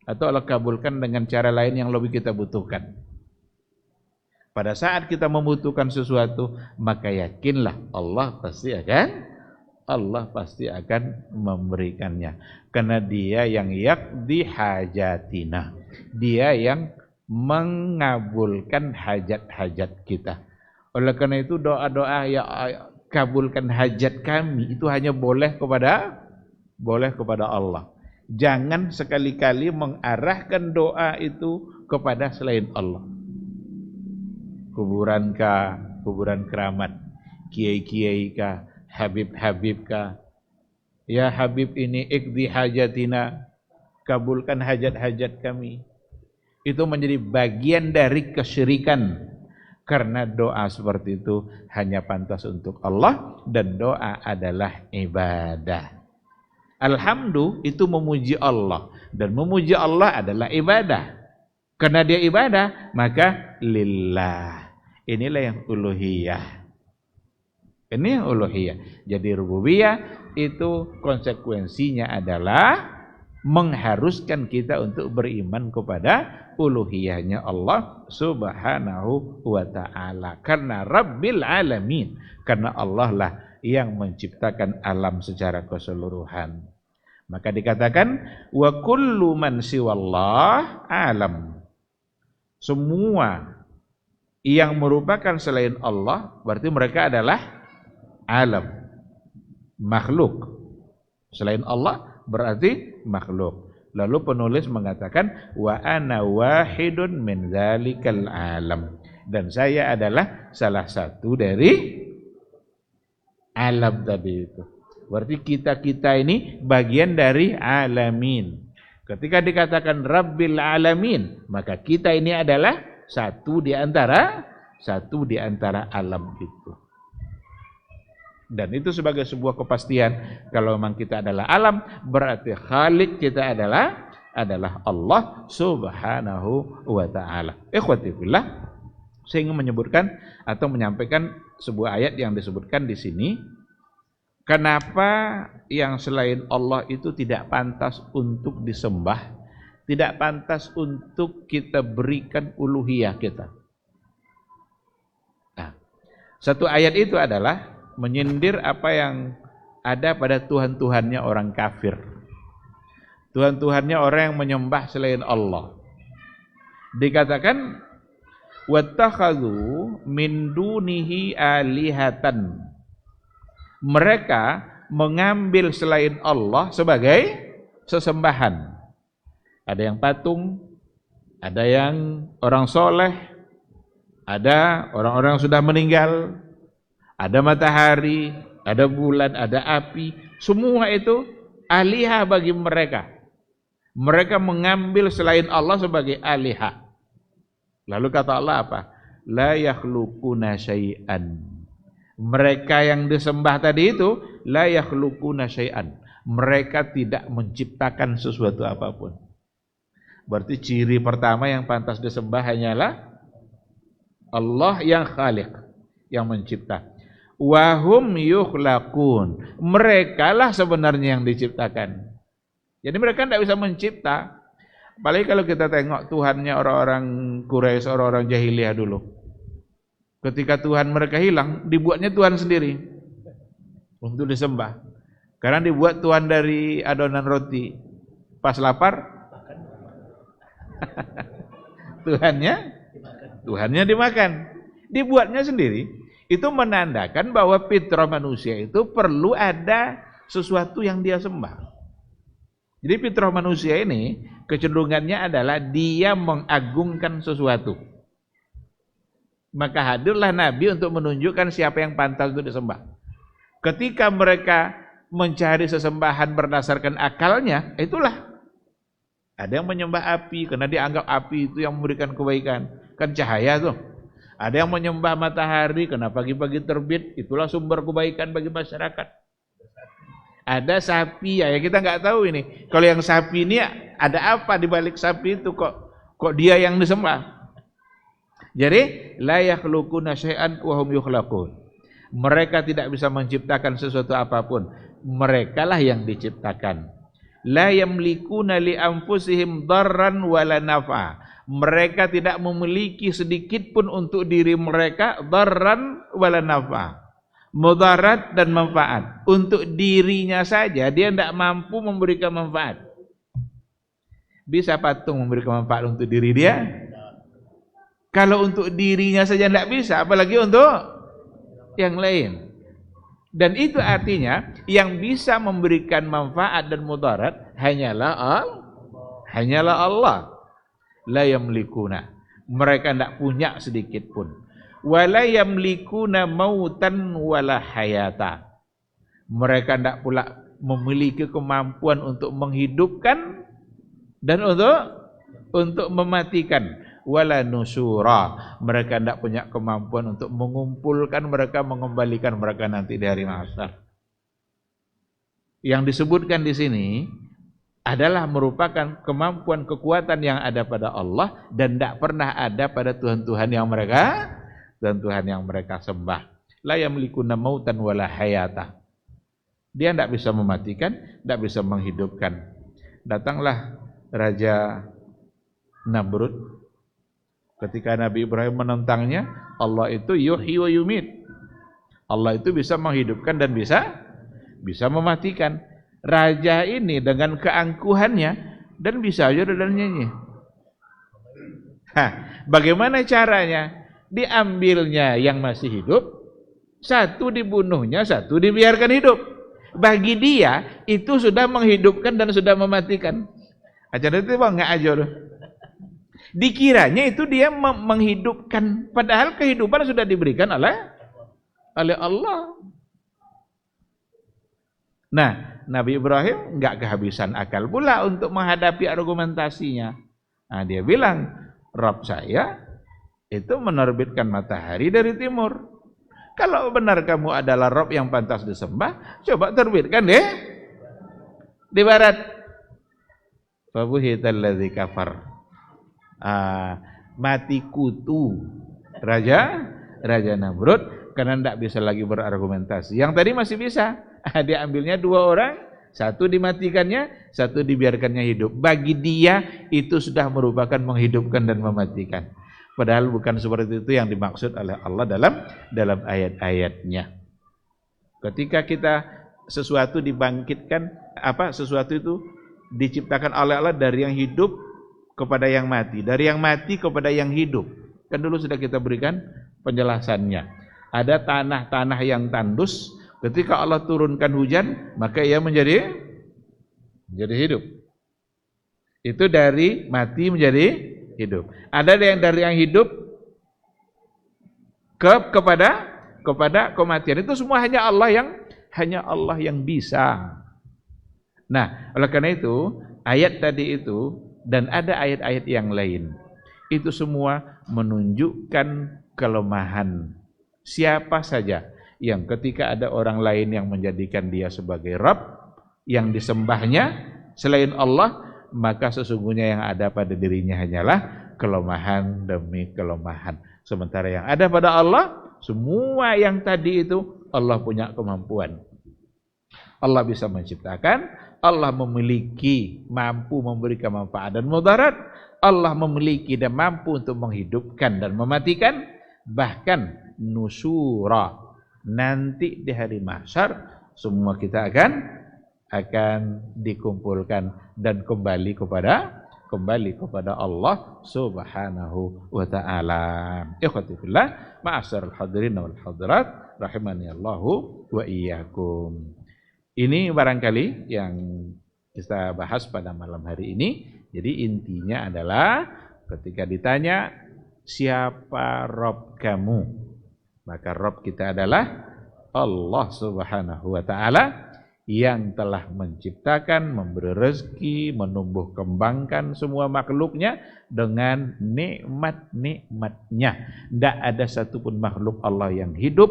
Atau Allah kabulkan dengan cara lain yang lebih kita butuhkan. Pada saat kita membutuhkan sesuatu, maka yakinlah Allah pasti akan memberikannya. Karena dia yang yaqdi hajatina. Dia yang mengabulkan hajat-hajat kita. Oleh karena itu doa-doa ya kabulkan hajat kami itu hanya boleh kepada Allah. Jangan sekali-kali mengarahkan doa itu kepada selain Allah. Kuburan kah, kuburan keramat, kiai-kiai kah, habib-habib kah. Ya Habib ini iqdi hajatina, kabulkan hajat-hajat kami. Itu menjadi bagian dari kesyirikan. Karena doa seperti itu hanya pantas untuk Allah dan doa adalah ibadah. Alhamdulillah itu memuji Allah dan memuji Allah adalah ibadah. Karena dia ibadah, maka lillah. Inilah yang uluhiyah. Ini yang uluhiyah. Jadi rububiyah itu konsekuensinya adalah mengharuskan kita untuk beriman kepada uluhiyahnya Allah Subhanahu wa ta'ala. Karena Rabbil Alamin, karena Allah lah yang menciptakan alam secara keseluruhan. Maka dikatakan wa kullu man siwallah alam. Semua yang merupakan selain Allah berarti mereka adalah alam, makhluk. Selain Allah berarti makhluk. Lalu penulis mengatakan wa ana wahidun min dzalikal alam, dan saya adalah salah satu dari alam tadi itu. Berarti kita ini bagian dari alamin. Ketika dikatakan Rabbil Alamin, maka kita ini adalah satu di antara alam itu. Dan itu sebagai sebuah kepastian, kalau memang kita adalah alam, berarti Khalik kita adalah Allah Subhanahu wa ta'ala. Ikhwati fillah, saya ingin menyebutkan atau menyampaikan sebuah ayat yang disebutkan di sini. Kenapa yang selain Allah itu tidak pantas untuk disembah, tidak pantas untuk kita berikan uluhiyah kita? Nah, satu ayat itu adalah menyindir apa yang ada pada Tuhan-Tuhannya orang kafir. Tuhan-Tuhannya orang yang menyembah selain Allah. Dikatakan wattakhadhu min dunihi alihatan. Mereka mengambil selain Allah sebagai sesembahan. Ada yang patung, ada yang orang soleh, ada orang-orang yang sudah meninggal, ada matahari, ada bulan, ada api. Semua itu alihah bagi mereka. Mereka mengambil selain Allah sebagai alihah. Lalu kata Allah apa? La yakhluquna syai'an. Mereka yang disembah tadi itu la yakhluquna syai'an. Mereka tidak menciptakan sesuatu apapun. Berarti ciri pertama yang pantas disembah hanyalah Allah yang Khaliq, yang mencipta. Wa hum yukhlaqun. Mereka lah sebenarnya yang diciptakan. Jadi mereka tidak bisa mencipta. Apalagi kalau kita tengok Tuhannya orang-orang Quraisy, orang-orang jahiliyah dulu. Ketika Tuhan mereka hilang, dibuatnya Tuhan sendiri untuk disembah. Karena dibuat Tuhan dari adonan roti. Pas lapar, Tuhannya dimakan. Dibuatnya sendiri. Itu menandakan bahwa fitrah manusia itu perlu ada sesuatu yang dia sembah. Jadi fitrah manusia ini kecenderungannya adalah dia mengagungkan sesuatu. Maka hadirlah Nabi untuk menunjukkan siapa yang pantas untuk disembah. Ketika mereka mencari sesembahan berdasarkan akalnya, itulah. Ada yang menyembah api karena dianggap api itu yang memberikan kebaikan. Kan cahaya tuh. Ada yang menyembah matahari karena pagi-pagi terbit, itulah sumber kebaikan bagi masyarakat. Ada sapi, ya kita nggak tahu ini. Kalau yang sapi ini ada apa di balik sapi itu kok dia yang disembah? Jadi la yakhluquna syai'an wa hum yukhlaqun. Mereka tidak bisa menciptakan sesuatu apapun. Merekalah yang diciptakan. La yamlikuna li anfusihim darran wala nafa. Mereka tidak memiliki sedikit pun untuk diri mereka darran wala nafa. Mudarat dan manfaat. Untuk dirinya saja dia tidak mampu memberikan manfaat. Bisa patung memberikan manfaat untuk diri dia? Kalau untuk dirinya saja tidak bisa, apalagi untuk yang lain. Dan itu artinya yang bisa memberikan manfaat dan mudarat hanyalah Allah. La yamlikuna. Mereka tidak punya sedikit pun. Wa la yamlikuna mautan wala hayata. Mereka tidak pula memiliki kemampuan untuk menghidupkan dan untuk mematikan. Wala nusura. Mereka tidak punya kemampuan untuk mengumpulkan mereka, mengembalikan mereka nanti di hari mahsyar. Yang disebutkan di sini adalah merupakan kemampuan kekuatan yang ada pada Allah dan tidak pernah ada pada Tuhan-Tuhan yang mereka sembah. La yamlikuna mautan wala hayata. Dia tidak bisa mematikan, tidak bisa menghidupkan. datanglah Raja Namrud. Ketika Nabi Ibrahim menentangnya, Allah itu yuhyi wa yumit. Allah itu bisa menghidupkan dan bisa mematikan. Raja ini dengan keangkuhannya dan bisa aja dan nyanyi. Bagaimana caranya? Diambilnya yang masih hidup, satu dibunuhnya, satu dibiarkan hidup. Bagi dia itu sudah menghidupkan dan sudah mematikan. Ajar itu bang nggak ajar. Dikiranya itu dia menghidupkan, padahal kehidupan sudah diberikan oleh Allah. Nah, Nabi Ibrahim nggak kehabisan akal pula untuk menghadapi argumentasinya. Nah, dia bilang, Rabb saya itu menerbitkan matahari dari timur. Kalau benar kamu adalah Rabb yang pantas disembah, coba terbitkan deh di barat. Fabuhital ladzi kafar. Mati kutu Raja Namrud karena tidak bisa lagi berargumentasi. Yang tadi masih bisa. Dia ambilnya 2 orang, satu dimatikannya, satu dibiarkannya hidup. Bagi dia itu sudah merupakan menghidupkan dan mematikan. Padahal bukan seperti itu yang dimaksud oleh Allah dalam ayat-ayatnya. Ketika kita sesuatu dibangkitkan, sesuatu itu diciptakan oleh Allah dari yang hidup kepada yang mati, dari yang mati kepada yang hidup. Kan dulu sudah kita berikan penjelasannya. Ada tanah-tanah yang tandus, ketika Allah turunkan hujan, maka ia menjadi hidup. Itu dari mati menjadi hidup. Ada yang dari yang hidup kepada kematian. Itu semua hanya Allah yang bisa. Nah, oleh karena itu ayat tadi itu dan ada ayat-ayat yang lain, itu semua menunjukkan kelemahan siapa saja yang ketika ada orang lain yang menjadikan dia sebagai Rabb yang disembahnya selain Allah, maka sesungguhnya yang ada pada dirinya hanyalah kelemahan demi kelemahan. Sementara yang ada pada Allah, semua yang tadi itu Allah punya kemampuan. Allah bisa menciptakan, Allah memiliki mampu memberikan manfaat dan mudarat, Allah memiliki dan mampu untuk menghidupkan dan mematikan, bahkan nusura. Nanti di hari mahsyar semua kita akan dikumpulkan dan kembali kepada Allah Subhanahu wa taala. Ikhwati fillah, ma'asyiral hadirin wal hadirat rahimani Allahu wa iyyakum. Ini barangkali yang kita bahas pada malam hari ini. Jadi intinya adalah ketika ditanya siapa Rabb kamu, maka Rabb kita adalah Allah Subhanahu wa taala yang telah menciptakan, memberi rezeki, menumbuh kembangkan semua makhluknya dengan nikmat-nikmatnya. Tidak ada satupun makhluk Allah yang hidup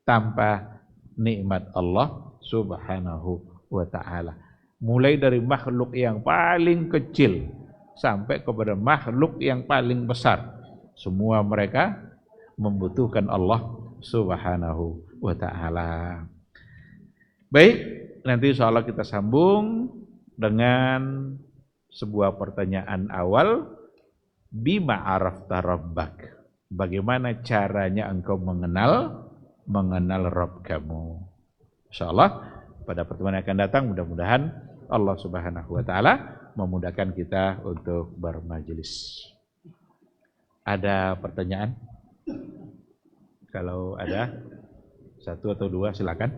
tanpa nikmat Allah Subhanahu wa ta'ala. Mulai dari makhluk yang paling kecil sampai kepada makhluk yang paling besar, semua mereka membutuhkan Allah Subhanahu wa ta'ala. Baik, nanti insyaallah kita sambung dengan sebuah pertanyaan awal. Bima arafta rabbak? Bagaimana caranya engkau mengenal Rabb kamu? Insyaallah pada pertemuan yang akan datang, mudah-mudahan Allah Subhanahu wa taala memudahkan kita untuk bermajelis. Ada pertanyaan? Kalau ada 1 atau 2 silakan.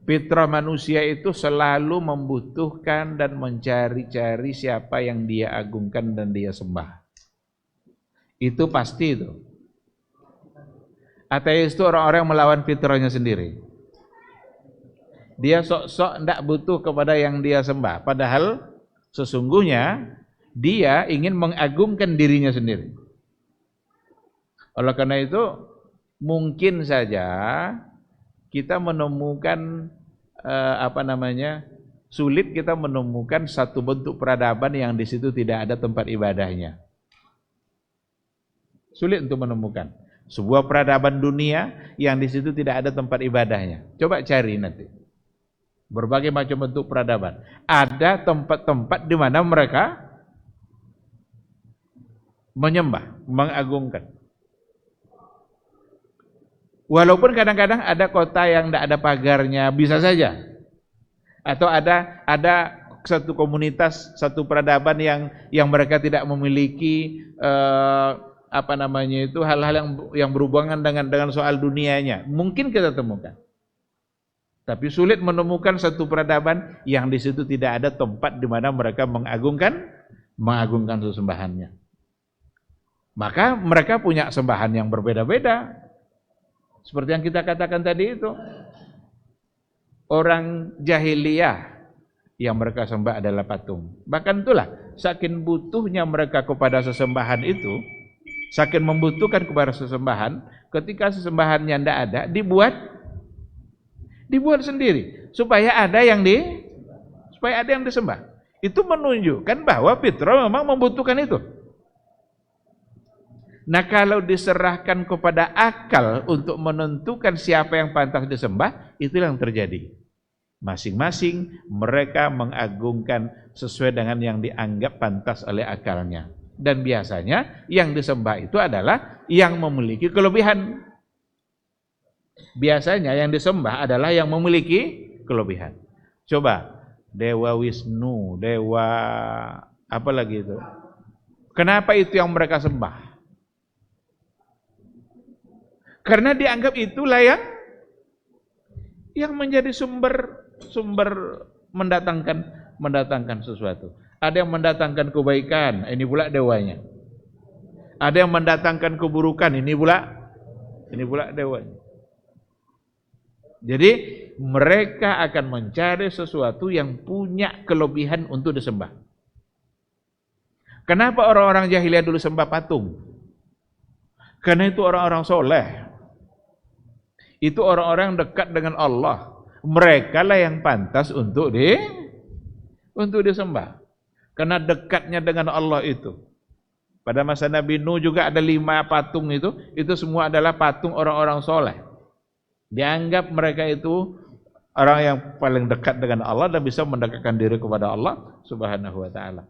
Fitrah manusia itu selalu membutuhkan dan mencari-cari siapa yang dia agungkan dan dia sembah. Itu pasti itu. Ateis itu orang-orang yang melawan fitrahnya sendiri. Dia sok-sok tidak butuh kepada yang dia sembah. Padahal sesungguhnya dia ingin mengagungkan dirinya sendiri. Oleh karena itu mungkin saja kita menemukan sulit kita menemukan satu bentuk peradaban yang di situ tidak ada tempat ibadahnya. Sulit untuk menemukan. Sebuah peradaban dunia yang di situ tidak ada tempat ibadahnya. Coba cari nanti. Berbagai macam bentuk peradaban. Ada tempat-tempat di mana mereka menyembah, mengagungkan. Walaupun kadang-kadang ada kota yang tidak ada pagarnya, bisa saja. Atau ada satu komunitas, satu peradaban yang mereka tidak memiliki hal-hal yang berhubungan dengan soal dunianya. Mungkin kita temukan. Tapi sulit menemukan satu peradaban yang di situ tidak ada tempat di mana mereka mengagungkan sesembahannya. Maka mereka punya sembahan yang berbeda-beda. Seperti yang kita katakan tadi itu. Orang jahiliyah yang mereka sembah adalah patung. Bahkan itulah, saking butuhnya mereka kepada sesembahan itu, saking membutuhkan kepada sesembahan, ketika sesembahannya tidak ada, dibuat sendiri supaya ada yang disembah. Itu menunjukkan bahwa fitrah memang membutuhkan itu. Nah, kalau diserahkan kepada akal untuk menentukan siapa yang pantas disembah, itulah yang terjadi. Masing-masing mereka mengagungkan sesuai dengan yang dianggap pantas oleh akalnya. Dan biasanya yang disembah itu adalah yang memiliki kelebihan. Biasanya yang disembah adalah yang memiliki kelebihan. Coba, Dewa Wisnu, Dewa apa lagi itu? Kenapa itu yang mereka sembah? Karena dianggap itulah yang menjadi sumber mendatangkan sesuatu. Ada yang mendatangkan kebaikan, ini pula dewanya. Ada yang mendatangkan keburukan, ini pula dewanya. Jadi mereka akan mencari sesuatu yang punya kelebihan untuk disembah. Kenapa orang-orang jahiliyah dulu sembah patung? Karena itu orang-orang soleh. Itu orang-orang yang dekat dengan Allah. Mereka lah yang pantas untuk disembah. Karena dekatnya dengan Allah itu. Pada masa Nabi Nuh juga ada 5 patung itu semua adalah patung orang-orang soleh. Dianggap mereka itu orang yang paling dekat dengan Allah dan bisa mendekatkan diri kepada Allah Subhanahu wa taala.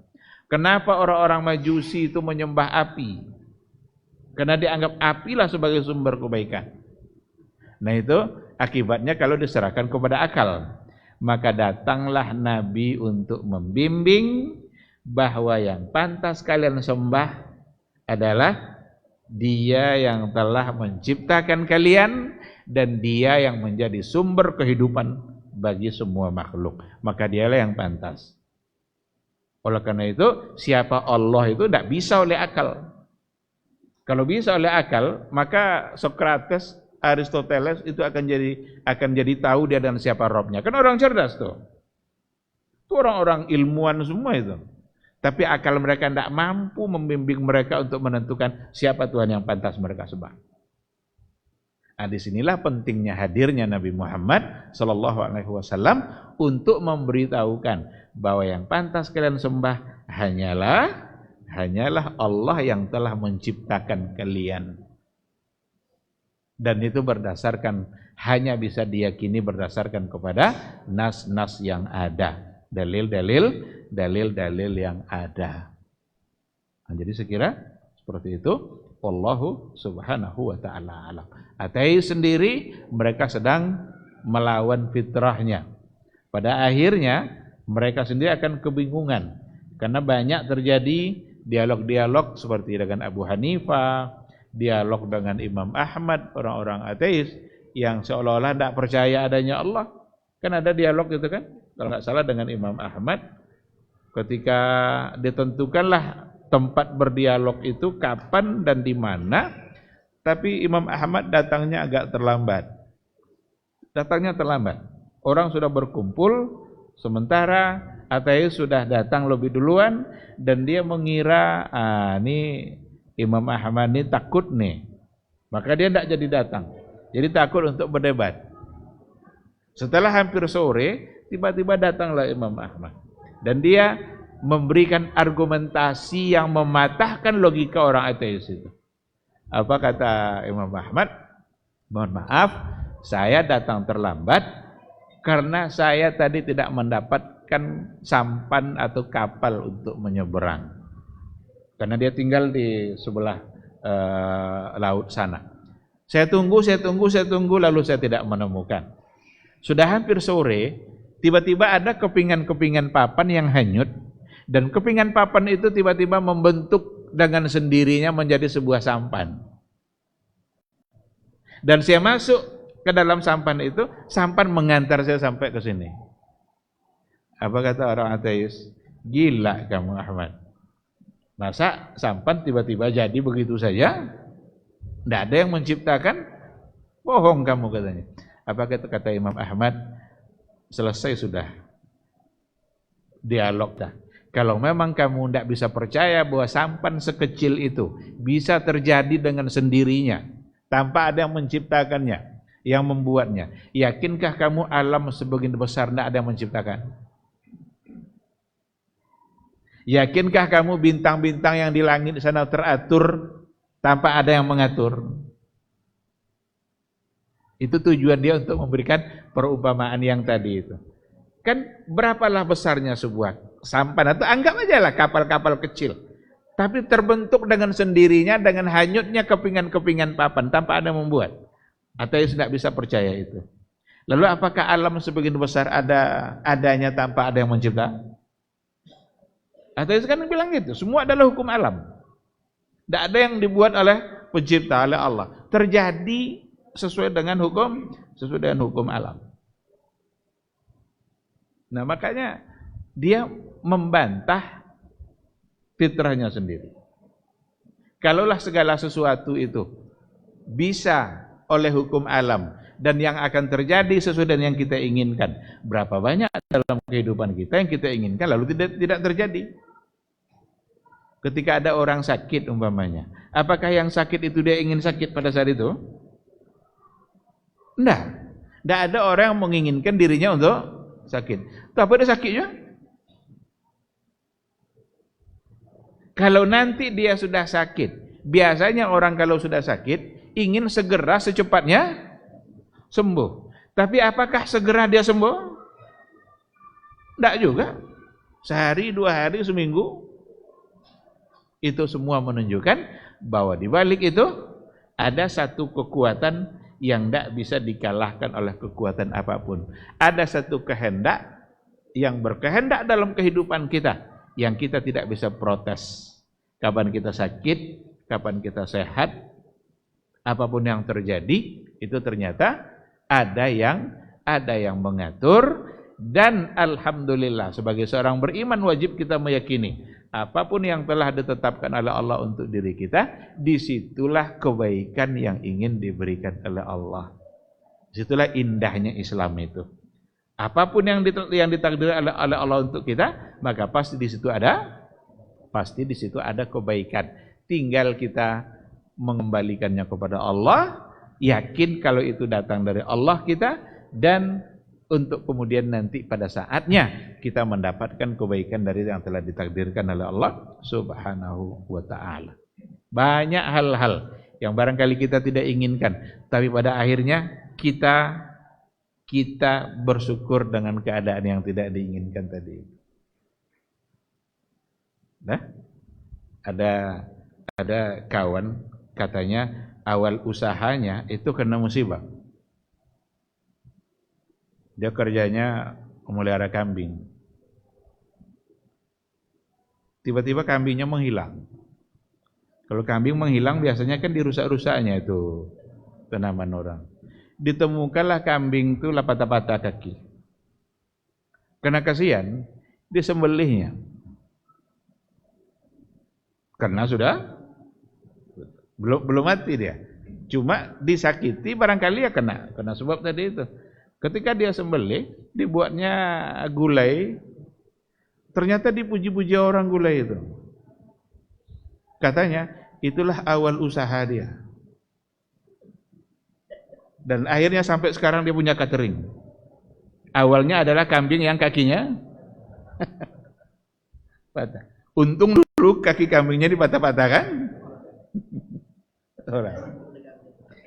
Kenapa orang-orang Majusi itu menyembah api? Karena dianggap apilah sebagai sumber kebaikan. Nah, itu akibatnya kalau diserahkan kepada akal. Maka datanglah Nabi untuk membimbing bahwa yang pantas kalian sembah adalah Dia yang telah menciptakan kalian dan Dia yang menjadi sumber kehidupan bagi semua makhluk. Maka Dialah yang pantas. Oleh karena itu, siapa Allah itu tidak bisa oleh akal. Kalau bisa oleh akal, maka Sokrates, Aristoteles itu akan jadi tahu dia dan siapa Robnya. Kan orang cerdas tuh. Itu orang-orang ilmuwan semua itu. Tapi akal mereka tidak mampu membimbing mereka untuk menentukan siapa Tuhan yang pantas mereka sembah. Nah, disinilah pentingnya hadirnya Nabi Muhammad SAW untuk memberitahukan bahwa yang pantas kalian sembah hanyalah Allah yang telah menciptakan kalian. Dan itu hanya bisa diyakini berdasarkan kepada nas-nas yang ada, dalil-dalil yang ada. Nah, jadi sekira seperti itu. Wallahu subhanahu wa ta'ala alam. Ateis sendiri mereka sedang melawan fitrahnya. Pada akhirnya mereka sendiri akan kebingungan karena banyak terjadi dialog-dialog seperti dengan Abu Hanifah, dialog dengan Imam Ahmad, orang-orang ateis yang seolah-olah tidak percaya adanya Allah. Kan ada dialog itu kan, kalau nggak salah dengan Imam Ahmad, ketika ditentukanlah tempat berdialog itu kapan dan di mana, tapi Imam Ahmad datangnya agak terlambat. Orang sudah berkumpul, sementara ateis sudah datang lebih duluan dan dia mengira, ini Imam Ahmad ini takut nih. Maka dia tidak jadi datang. Jadi takut untuk berdebat. Setelah hampir sore, tiba-tiba datanglah Imam Ahmad. Dan dia memberikan argumentasi yang mematahkan logika orang ateis itu. Apa kata Imam Ahmad? Mohon maaf, saya datang terlambat karena saya tadi tidak mendapatkan sampan atau kapal untuk menyeberang. Karena dia tinggal di sebelah laut sana. Saya tunggu, lalu saya tidak menemukan. Sudah hampir sore, tiba-tiba ada kepingan-kepingan papan yang hanyut, dan kepingan papan itu tiba-tiba membentuk dengan sendirinya menjadi sebuah sampan. Dan saya masuk ke dalam sampan itu, sampan mengantar saya sampai ke sini. Apa kata orang ateis? Gila kamu Ahmad. Masa sampan tiba-tiba jadi begitu saja? Tidak ada yang menciptakan? Bohong kamu katanya. Apa kata Imam Ahmad? Selesai sudah dialog dah. Kalau memang kamu tidak bisa percaya bahwa sampan sekecil itu bisa terjadi dengan sendirinya, tanpa ada yang menciptakannya, yang membuatnya. Yakinkah kamu alam sebagian besar tidak ada yang menciptakan? Yakinkah kamu bintang-bintang yang di langit sana teratur tanpa ada yang mengatur? Itu tujuan dia untuk memberikan perumpamaan yang tadi itu. Kan berapalah besarnya sebuah sampan, atau anggap aja lah kapal-kapal kecil. Tapi terbentuk dengan sendirinya, dengan hanyutnya kepingan-kepingan papan tanpa ada yang membuat. Ateis tidak bisa percaya itu. Lalu apakah alam sebagian besar adanya tanpa ada yang mencipta? Ateis kan bilang gitu, semua adalah hukum alam. Tidak ada yang dibuat oleh pencipta, oleh Allah. Terjadi sesuai dengan hukum alam. Nah, makanya dia membantah fitrahnya sendiri. Kalaulah segala sesuatu itu bisa oleh hukum alam dan yang akan terjadi sesuai dengan yang kita inginkan, berapa banyak dalam kehidupan kita yang kita inginkan lalu tidak terjadi. Ketika ada orang sakit umpamanya, apakah yang sakit itu dia ingin sakit pada saat itu? Tidak ada orang yang menginginkan dirinya untuk sakit. Tapi ada sakitnya. Kalau nanti dia sudah sakit, biasanya orang kalau sudah sakit ingin segera secepatnya sembuh. Tapi apakah segera dia sembuh? Tidak juga. Sehari, 2 hari, seminggu. Itu semua menunjukkan bahwa di balik itu ada satu kekuatan yang tidak bisa dikalahkan oleh kekuatan apapun. Ada satu kehendak yang berkehendak dalam kehidupan kita yang kita tidak bisa protes. Kapan kita sakit, kapan kita sehat, apapun yang terjadi, itu ternyata ada yang mengatur. Dan alhamdulillah sebagai seorang beriman wajib kita meyakini apapun yang telah ditetapkan oleh Allah untuk diri kita, disitulah kebaikan yang ingin diberikan oleh Allah. Disitulah indahnya Islam itu. Apapun yang ditakdirkan oleh Allah untuk kita, maka pasti di situ ada kebaikan. Tinggal kita mengembalikannya kepada Allah, yakin kalau itu datang dari Allah kita, dan untuk kemudian nanti pada saatnya kita mendapatkan kebaikan dari yang telah ditakdirkan oleh Allah Subhanahu wa ta'ala. Banyak hal-hal yang barangkali kita tidak inginkan, tapi pada akhirnya kita bersyukur dengan keadaan yang tidak diinginkan tadi. Nah, ada kawan katanya awal usahanya itu kena musibah. Dia kerjanya memelihara kambing. Tiba-tiba kambingnya menghilang. Kalau kambing menghilang biasanya kan dirusak-rusaknya itu tanaman orang. Ditemukanlah kambing itu patah-patah kaki. Karena kasihan, disembelihnya. Karena sudah belum mati dia. Cuma disakiti barangkali ya kena sebab tadi itu. Ketika dia sembelih, dibuatnya gulai, ternyata dipuji-puji orang gulai itu. Katanya, itulah awal usaha dia. Dan akhirnya sampai sekarang dia punya catering. Awalnya adalah kambing yang kakinya patah. Untung dulu kaki kambingnya dipatah-patah kan?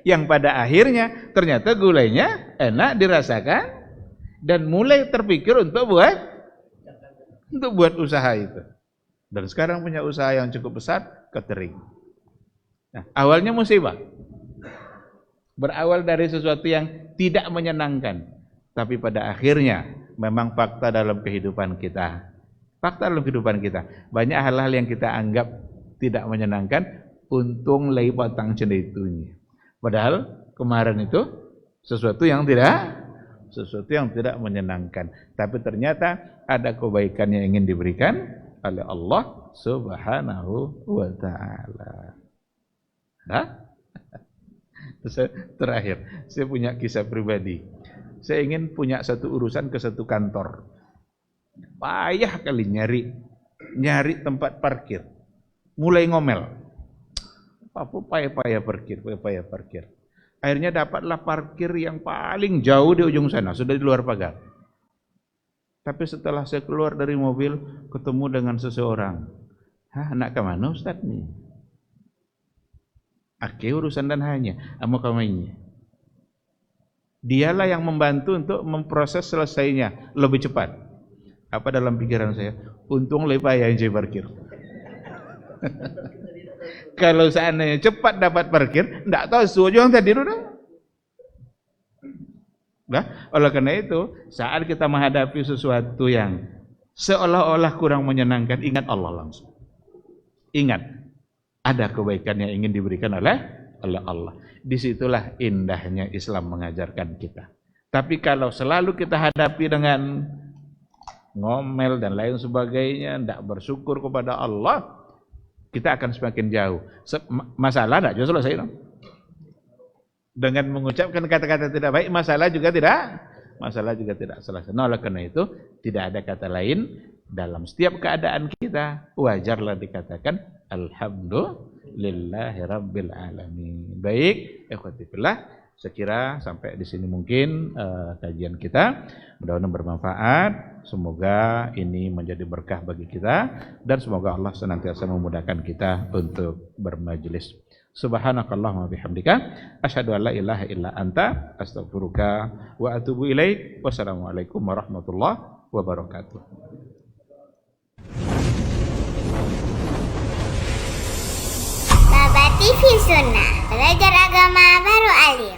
Yang pada akhirnya ternyata gulainya enak dirasakan dan mulai terpikir untuk buat usaha itu. Dan sekarang punya usaha yang cukup besar, catering. Nah, awalnya musibah. Berawal dari sesuatu yang tidak menyenangkan, tapi pada akhirnya memang fakta dalam kehidupan kita. Fakta dalam kehidupan kita. Banyak hal-hal yang kita anggap tidak menyenangkan, untung lay patang cendeitunya. Padahal kemarin itu sesuatu yang tidak menyenangkan, tapi ternyata ada kebaikan yang ingin diberikan oleh Allah Subhanahu wa taala. Nah, terakhir, saya punya kisah pribadi. Saya ingin punya satu urusan ke satu kantor. Payah kali nyari tempat parkir. Mulai ngomel. Payah parkir. Akhirnya dapatlah parkir yang paling jauh di ujung sana, sudah di luar pagar. Tapi setelah saya keluar dari mobil, ketemu dengan seseorang. Nak ke mana Ustaz nih? Ake urusan dan hanya, amo kamainya. Dialah yang membantu untuk memproses selesainya lebih cepat. Apa dalam pikiran saya? Untung lebih payah yang parkir. Kalau seandainya cepat dapat parkir, enggak tahu suju yang tadi udah. Nah, oleh karena itu, saat kita menghadapi sesuatu yang seolah-olah kurang menyenangkan, ingat Allah langsung. Ingat, ada kebaikan yang ingin diberikan oleh Allah. Disitulah indahnya Islam mengajarkan kita. Tapi kalau selalu kita hadapi dengan ngomel dan lain sebagainya, tidak bersyukur kepada Allah, kita akan semakin jauh. Masalah tidak jauh selesai. No? Dengan mengucapkan kata-kata tidak baik, masalah juga tidak selesai. Nah, oleh karena itu, tidak ada kata lain dalam setiap keadaan kita, wajarlah dikatakan Alhamdulillahi Rabbil Alamin. Baik, ikhwati fillah, sekira sampai di sini mungkin kajian kita. Mudah-mudahan bermanfaat. Semoga ini menjadi berkah bagi kita dan semoga Allah senantiasa memudahkan kita untuk bermajelis. Subhanakallahumma bihamdika asyhadu an la ilaha illa anta astaghfiruka wa atubu ilaik. Wassalamualaikum warahmatullahi wabarakatuh. Baba TV Sunnah, belajar agama baru alim.